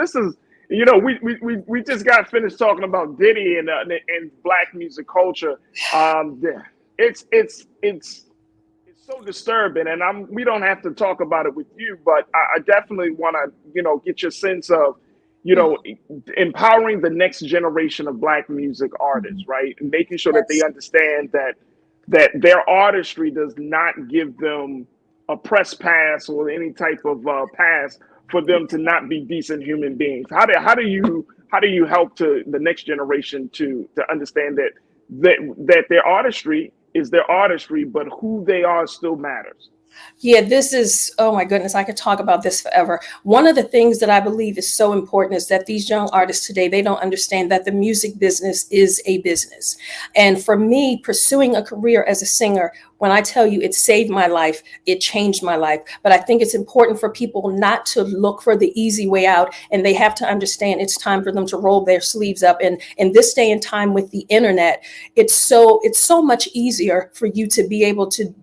we just got finished talking about Diddy and black music culture. It's so disturbing, and we don't have to talk about it with you, but I definitely want to get your sense of empowering the next generation of black music artists, right? And making sure that they understand that that their artistry does not give them a press pass or any type of pass for them to not be decent human beings. How do you help to the next generation to understand that their artistry is their artistry, but who they are still matters?
Yeah, this is, oh my goodness, I could talk about this forever. One of the things that I believe is so important is that these young artists today, they don't understand that the music business is a business. And for me, pursuing a career as a singer, when I tell you it saved my life, it changed my life. But I think it's important for people not to look for the easy way out, and they have to understand it's time for them to roll their sleeves up. And in this day and time with the internet, it's so much easier for you to be able to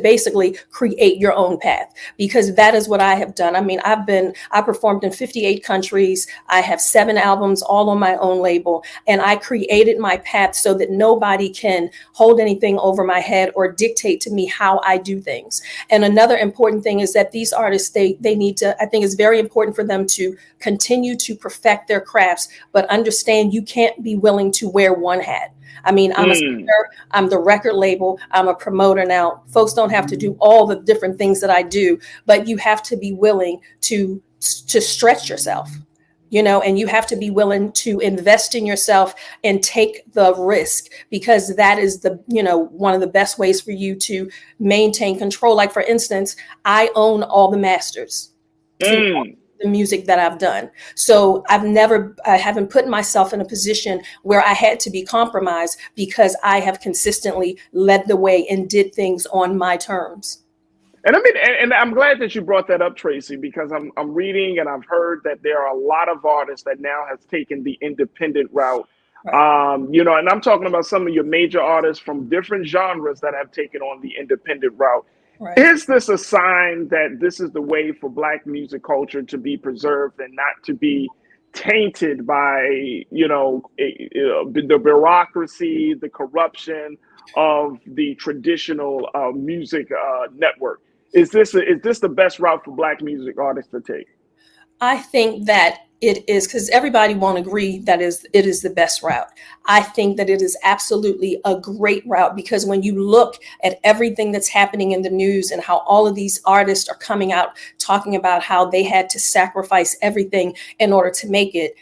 basically create your own path, because that is what I have done. I mean, I performed in 58 countries. I have 7 albums all on my own label, and I created my path so that nobody can hold anything over my head or dictate to me how I do things. And another important thing is that these artists, they need to, I think it's very important for them to continue to perfect their crafts, but understand you can't be willing to wear one hat. I mean, I'm a singer, I'm the record label, I'm a promoter. Now, folks don't have to do all the different things that I do, but you have to be willing to stretch yourself, you know, and you have to be willing to invest in yourself and take the risk, because that is the, you know, one of the best ways for you to maintain control. Like, for instance, I own all the masters. The music that I've done. So I haven't put myself in a position where I had to be compromised, because I have consistently led the way and did things on my terms.
And I mean, and I'm glad that you brought that up, Tracy, because I'm reading and I've heard that there are a lot of artists that now have taken the independent route. Right. You know, and I'm talking about some of your major artists from different genres that have taken on the independent route. Right. Is this a sign that this is the way for Black music culture to be preserved and not to be tainted by, you know, the bureaucracy, the corruption of the traditional music network? Is this the best route for Black music artists to take?
I think that it is, because everybody won't agree that it is the best route. I think that it is absolutely a great route, because when you look at everything that's happening in the news and how all of these artists are coming out talking about how they had to sacrifice everything in order to make it,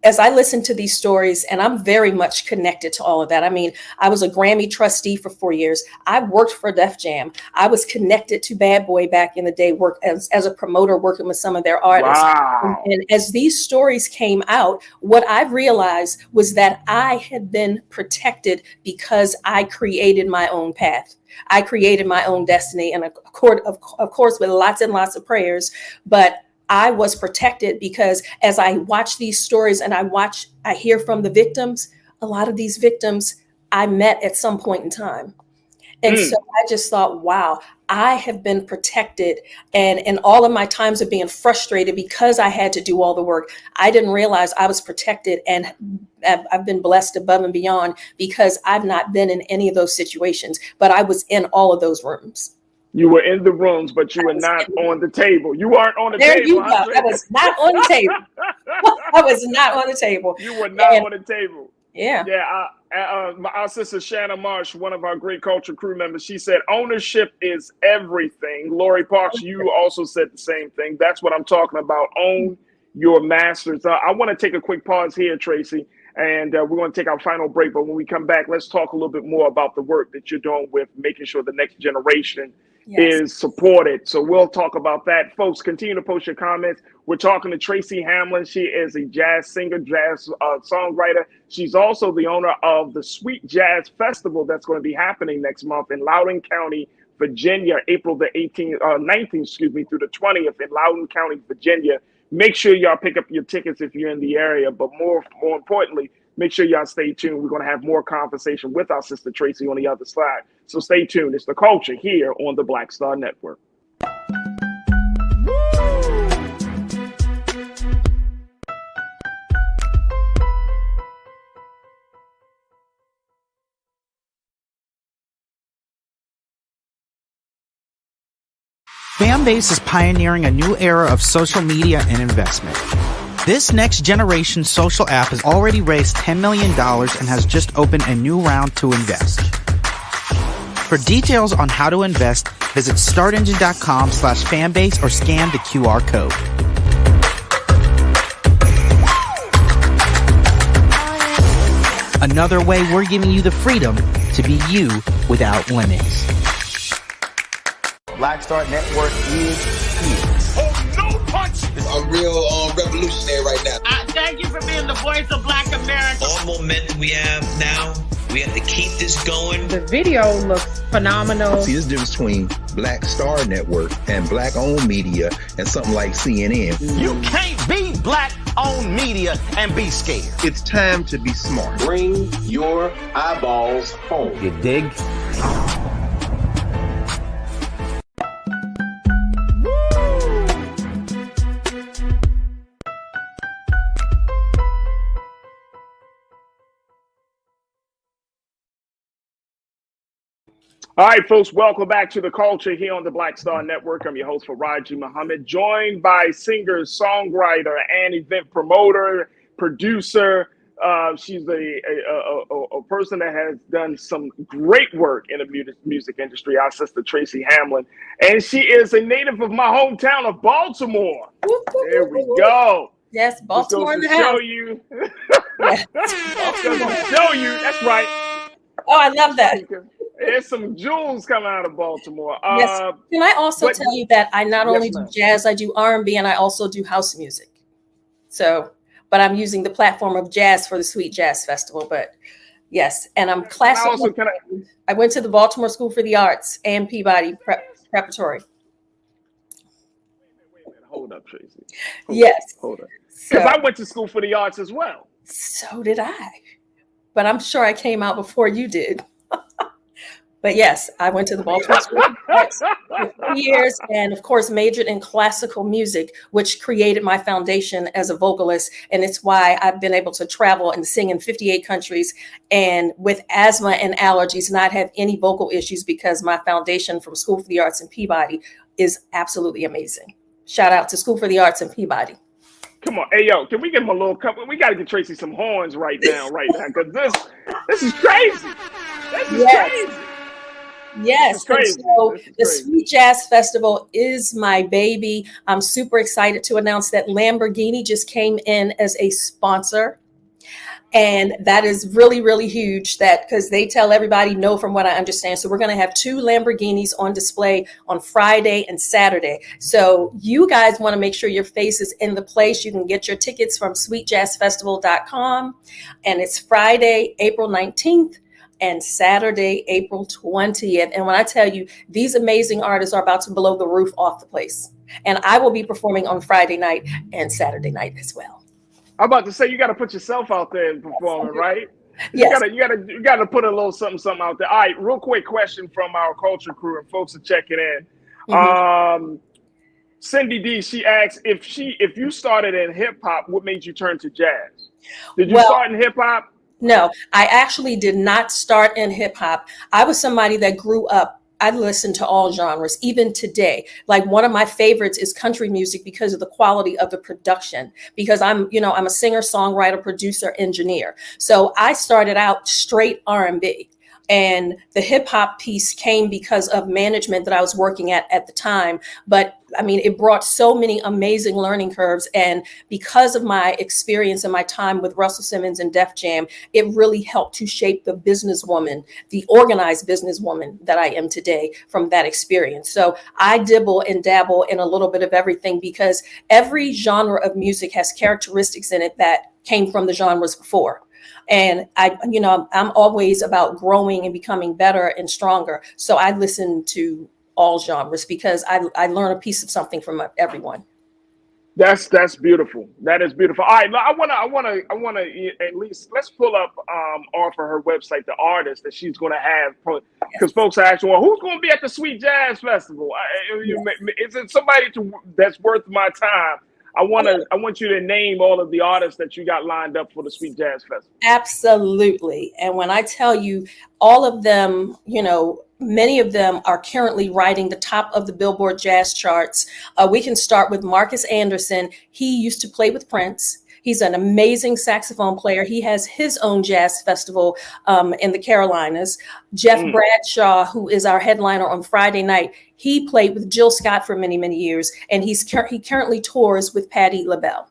as I listen to these stories, and I'm very much connected to all of that. I mean, I was a Grammy trustee for 4 years. I worked for Def Jam. I was connected to Bad Boy back in the day, work as a promoter, working with some of their artists.
Wow.
And as these stories came out, what I realized was that I had been protected because I created my own path. I created my own destiny, and of course, with lots and lots of prayers, but I was protected because as I watch these stories and I hear from the victims, a lot of these victims I met at some point in time. And so I just thought, wow, I have been protected. And in all of my times of being frustrated because I had to do all the work, I didn't realize I was protected, and I've been blessed above and beyond because I've not been in any of those situations, but I was in all of those rooms.
You were in the rooms, but you were not on the table. You weren't on the table.
There you go. I was not on the table. I was not on the table.
You were not on the table.
Yeah.
Yeah. Our sister Shanna Marsh, one of our great culture crew members, she said ownership is everything. Lori Parks, you also said the same thing. That's what I'm talking about. Own your masters. I want to take a quick pause here, Tracy, and we're going to take our final break. But when we come back, let's talk a little bit more about the work that you're doing with making sure the next generation is supported. So we'll talk about that. Folks, continue to post your comments. We're talking to Tracy Hamlin. She is a jazz singer, jazz songwriter. She's also the owner of the Sweet Jazz Festival that's going to be happening next month in Loudoun County, Virginia, April the 19th, through the 20th in Loudoun County, Virginia. Make sure y'all pick up your tickets if you're in the area, but more importantly, make sure y'all stay tuned. We're going to have more conversation with our sister Tracy on the other side. So stay tuned. It's The Culture here on the Black Star Network.
Fanbase is pioneering a new era of social media and investment. This next generation social app has already raised $10 million and has just opened a new round to invest. For details on how to invest, visit startengine.com/fanbase or scan the QR code. Another way we're giving you the freedom to be you without limits.
Black Star Network is here.
Oh, no punch! I'm real revolutionary right now.
Thank you for being the voice of Black America.
All momentum we have now, we have to keep this going.
The video looks phenomenal.
See, there's a difference between Black Star Network and black-owned media and something like CNN.
You can't be black-owned media and be scared.
It's time to be smart.
Bring your eyeballs home.
You dig?
All right, folks, welcome back to The Culture here on the Black Star Network. I'm your host, Farajii Muhammad, joined by singer, songwriter, and event promoter, producer. She's a person that has done some great work in the music industry, our sister Tracy Hamlin. And she is a native of my hometown of Baltimore. There we go.
Yes, Baltimore in the house.
Show you. Show you. That's right.
Oh, I love that.
There's some jewels coming out of Baltimore.
Yes. Can I also tell you that I not only do jazz, I do R&B, and I also do house music. So, but I'm using the platform of jazz for the Sweet Jazz Festival. But yes, and I'm classical. I went to the Baltimore School for the Arts and Peabody Preparatory.
Wait a minute. Hold up, Tracy. Hold up. Because I went to school for the arts as well.
So did I. But I'm sure I came out before you did. But yes, I went to the Baltimore School for 3 years and, of course, majored in classical music, which created my foundation as a vocalist. And it's why I've been able to travel and sing in 58 countries and with asthma and allergies, not have any vocal issues because my foundation from School for the Arts in Peabody is absolutely amazing. Shout out to School for the Arts in Peabody.
Come on. Hey, yo, can we give him a little couple? We got to get Tracy some horns right now, because this is crazy. This is crazy.
Yes. So the Sweet Jazz Festival is my baby. I'm super excited to announce that Lamborghini just came in as a sponsor. And that is really, really huge because they tell everybody no from what I understand. So we're going to have 2 Lamborghinis on display on Friday and Saturday. So you guys want to make sure your face is in the place. You can get your tickets from sweetjazzfestival.com. And it's Friday, April 19th. And Saturday, April 20th. And when I tell you, these amazing artists are about to blow the roof off the place. And I will be performing on Friday night and Saturday night as well.
I'm about to say, you got to put yourself out there and perform, right?
Yes.
You got to put a little something out there. All right, real quick question from our culture crew, and folks are checking in. Mm-hmm. Cindy D, she asks if you started in hip hop, what made you turn to jazz? Did you start in hip hop?
No, I actually did not start in hip hop. I was somebody that grew up. I listen to all genres, even today. Like one of my favorites is country music because of the quality of the production, because I'm a singer, songwriter, producer, engineer. So I started out straight R&B. And the hip hop piece came because of management that I was working at the time. But I mean, it brought so many amazing learning curves. And because of my experience and my time with Russell Simmons and Def Jam, it really helped to shape the businesswoman, the organized businesswoman that I am today from that experience. So I dibble and dabble in a little bit of everything because every genre of music has characteristics in it that came from the genres before. And I'm always about growing and becoming better and stronger. So I listen to all genres because I learn a piece of something from everyone.
That's beautiful. That is beautiful. All right, I wanna at least let's pull up off of her website the artist that she's gonna have, because folks are asking, well, who's gonna be at the Sweet Jazz Festival? Is it somebody that's worth my time? I want you to name all of the artists that you got lined up for the Sweet Jazz Festival.
Absolutely. And when I tell you all of them, many of them are currently riding the top of the Billboard Jazz charts. We can start with Marcus Anderson. He used to play with Prince. He's an amazing saxophone player. He has his own jazz festival in the Carolinas. Jeff Bradshaw, who is our headliner on Friday night, he played with Jill Scott for many, many years, and he currently tours with Patti LaBelle.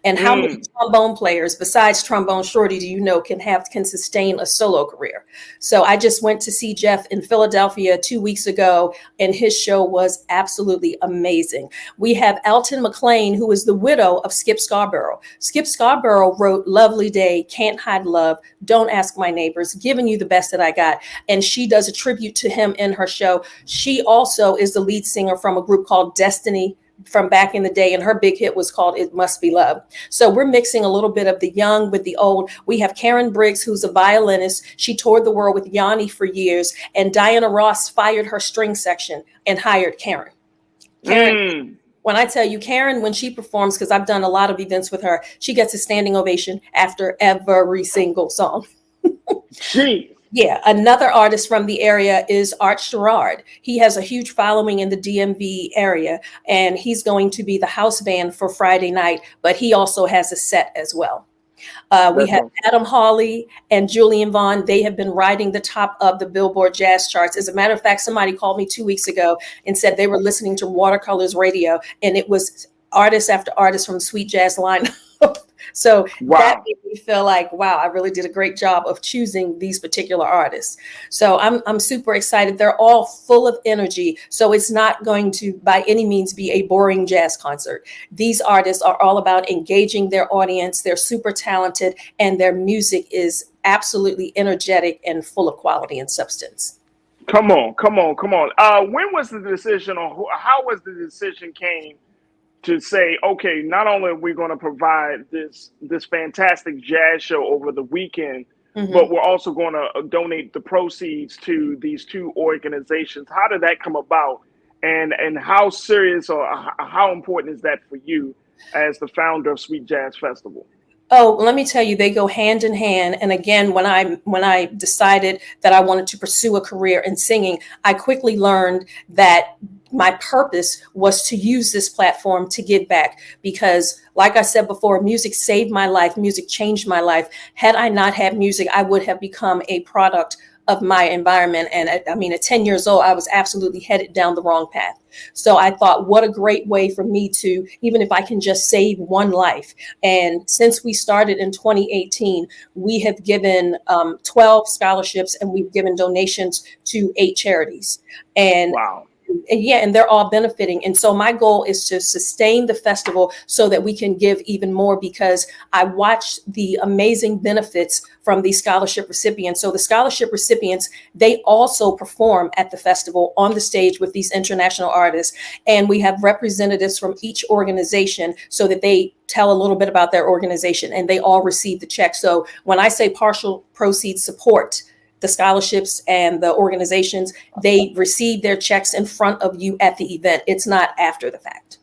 And how many trombone players besides Trombone Shorty do you know can sustain a solo career? So I just went to see Jeff in Philadelphia 2 weeks ago, and his show was absolutely amazing. We have Alton McClain, who is the widow of Skip Scarborough. Skip Scarborough wrote Lovely Day, Can't Hide Love, Don't Ask My Neighbors, Giving You the Best That I Got. And she does a tribute to him in her show. She also is the lead singer from a group called Destiny from back in the day, and her big hit was called It Must Be Love. So we're mixing a little bit of the young with the old. We have Karen Briggs, who's a violinist. She toured the world with Yanni for years, and Diana Ross fired her string section and hired Karen. When I tell you, Karen, when she performs, because I've done a lot of events with her, she gets a standing ovation after every single song. Yeah, another artist from the area is Art Sherrard. He has a huge following in the DMV area, and he's going to be the house band for Friday night, but he also has a set as well. We have Adam Hawley and Julian Vaughn. They have been riding the top of the Billboard Jazz charts. As a matter of fact, somebody called me 2 weeks ago and said they were listening to Watercolors Radio, and it was artist after artist from Sweet Jazz lineup. So that made me feel like, wow, I really did a great job of choosing these particular artists. So I'm super excited. They're all full of energy. So it's not going to by any means be a boring jazz concert. These artists are all about engaging their audience. They're super talented, and their music is absolutely energetic and full of quality and substance.
Come on. When was the decision, or how was the decision came to say, okay, not only are we going to provide this fantastic jazz show over the weekend, but we're also going to donate the proceeds to these two organizations? How did that come about, and how serious or how important is that for you as the founder of Sweet Jazz Festival?
Oh, let me tell you, they go hand in hand. And again, when I decided that I wanted to pursue a career in singing, I quickly learned that my purpose was to use this platform to give back, because like I said before, music saved my life. Music changed my life. Had I not had music, I would have become a product of my environment. And at 10 years old, I was absolutely headed down the wrong path. So I thought, what a great way for me to, even if I can just save one life. And since we started in 2018, we have given 12 scholarships, and we've given donations to 8 charities. And wow. And they're all benefiting. And so my goal is to sustain the festival so that we can give even more, because I watched the amazing benefits from these scholarship recipients. So the scholarship recipients, they also perform at the festival on the stage with these international artists. And we have representatives from each organization so that they tell a little bit about their organization, and they all receive the check. So when I say partial proceeds support the scholarships and the organizations, they receive their checks in front of you at the event. It's not after the fact.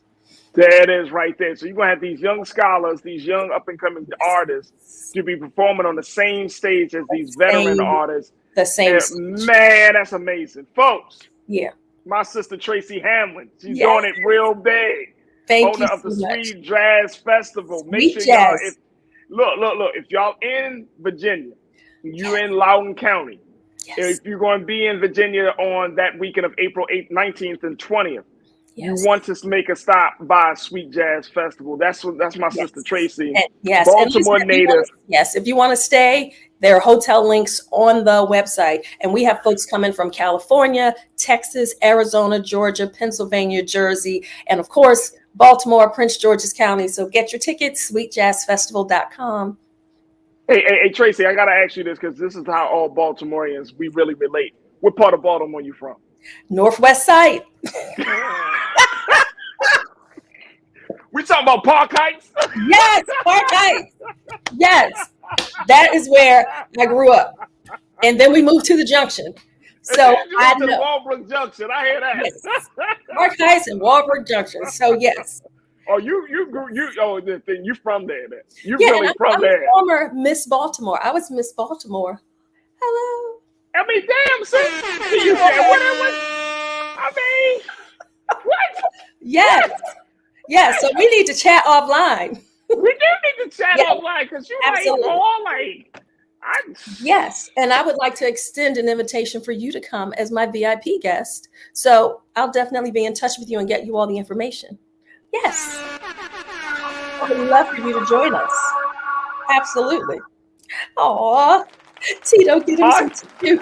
There it is right there. So you're going to have these young scholars, these young up-and-coming artists to be performing on the same stage as these veteran artists.
The same.
Man, that's amazing. Folks.
Yeah.
My sister Tracy Hamlin, she's doing it real big.
Thank you
owner of the
so much.
Sweet Jazz Festival. Make sure y'all, if y'all in Virginia, you're in Loudoun County. If you're going to be in Virginia on that weekend of April 8th, 19th, and 20th, you want to make a stop by Sweet Jazz Festival. That's my sister Tracy, Baltimore native.
If you want to stay, there are hotel links on the website. And we have folks coming from California, Texas, Arizona, Georgia, Pennsylvania, Jersey, and of course, Baltimore, Prince George's County. So get your tickets, sweetjazzfestival.com.
Hey, Tracy, I got to ask you this, because this is how all Baltimoreans, we really relate. What part of Baltimore are you from?
Northwest Side.
We talking about Park Heights?
Yes, Park Heights. Yes, that is where I grew up. And then we moved to the Junction. So I know.
Walbrook Junction, I hear that.
Yes. Park Heights and Walbrook Junction. So yes.
Oh, you from there then. You really from there.
I'm former Miss Baltimore. I was Miss Baltimore. Hello.
I mean, damn, so what?
Yes. Yes. So we need to chat offline.
We do need to chat offline because you
absolutely.
like all like.
Yes, and I would like to extend an invitation for you to come as my VIP guest. So I'll definitely be in touch with you and get you all the information. Yes, I would love for you to join us. Absolutely. Aw, Tito, get him some tissue.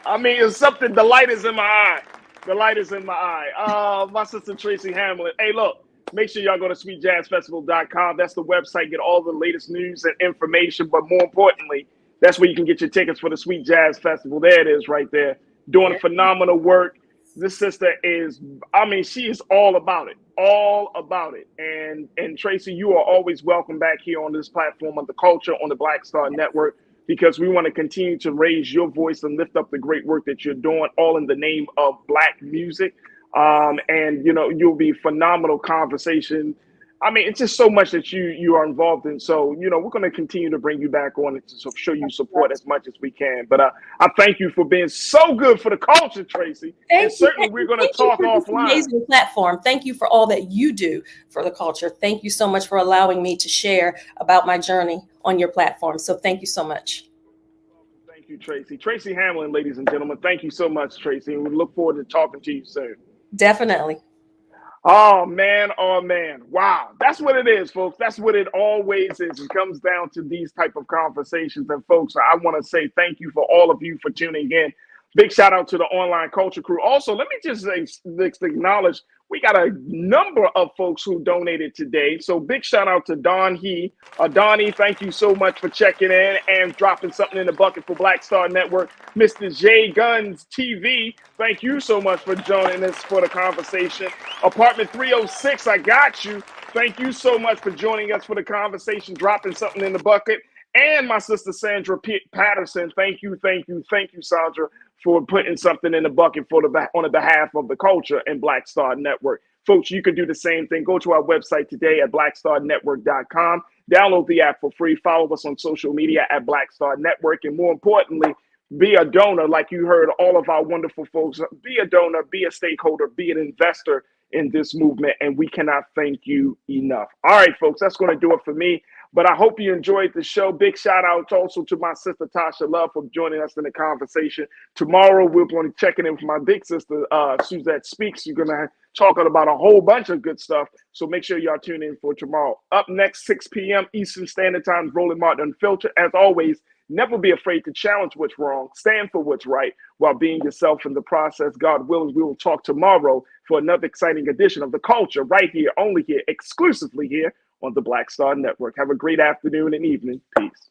I mean, it's something. The light is in my eye. The light is in my eye. My sister Tracy Hamlin. Hey, look. Make sure y'all go to sweetjazzfestival.com. That's the website. Get all the latest news and information. But more importantly, that's where you can get your tickets for the Sweet Jazz Festival. There it is right there. Doing phenomenal work. This sister is, I mean, she is all about it. All about it. And Tracy, you are always welcome back here on this platform of the culture on the Black Star Network, because we want to continue to raise your voice and lift up the great work that you're doing, all in the name of Black music. And you know, you'll be phenomenal conversation. I mean, it's just so much that you are involved in. So, you know, we're going to continue to bring you back on and to show you support as much as we can. But I thank you for being so good for the culture, Tracy. And certainly we're going to talk offline.
Amazing platform. Thank you for all that you do for the culture. Thank you so much for allowing me to share about my journey on your platform. So thank you so much.
Thank you, Tracy. Tracy Hamlin, ladies and gentlemen. Thank you so much, Tracy. And we look forward to talking to you soon.
Definitely.
Oh man, wow, that's what it is, folks. That's what it always is. It comes down to these type of conversations. And folks, I want to say thank you for all of you for tuning in. Big shout out to the online culture crew. Also, let me just acknowledge we got a number of folks who donated today. So big shout out to Donnie, thank you so much for checking in and dropping something in the bucket for Black Star Network. Mr. J Guns TV, thank you so much for joining us for the conversation. Apartment 306, I got you. Thank you so much for joining us for the conversation, dropping something in the bucket. And my sister Sandra Patterson, thank you, Sandra, for putting something in the bucket for on the behalf of the culture and Black Star Network. Folks, you can do the same thing. Go to our website today at blackstarnetwork.com. Download the app for free. Follow us on social media at Black Star Network. And more importantly, be a donor, like you heard all of our wonderful folks. Be a donor, be a stakeholder, be an investor in this movement. And we cannot thank you enough. All right, folks, that's going to do it for me. But I hope you enjoyed the show. Big shout out also to my sister Tasha Love for joining us in the conversation. Tomorrow, we're going to check in with my big sister, Suzette Speaks. You're going to talking about a whole bunch of good stuff. So make sure y'all tune in for tomorrow. Up next, 6 p.m. Eastern Standard Time, Roland Martin Unfiltered. As always, never be afraid to challenge what's wrong. Stand for what's right while being yourself in the process. God willing, we will talk tomorrow for another exciting edition of The Culture right here, only here, exclusively here on the Black Star Network. Have a great afternoon and evening. Peace.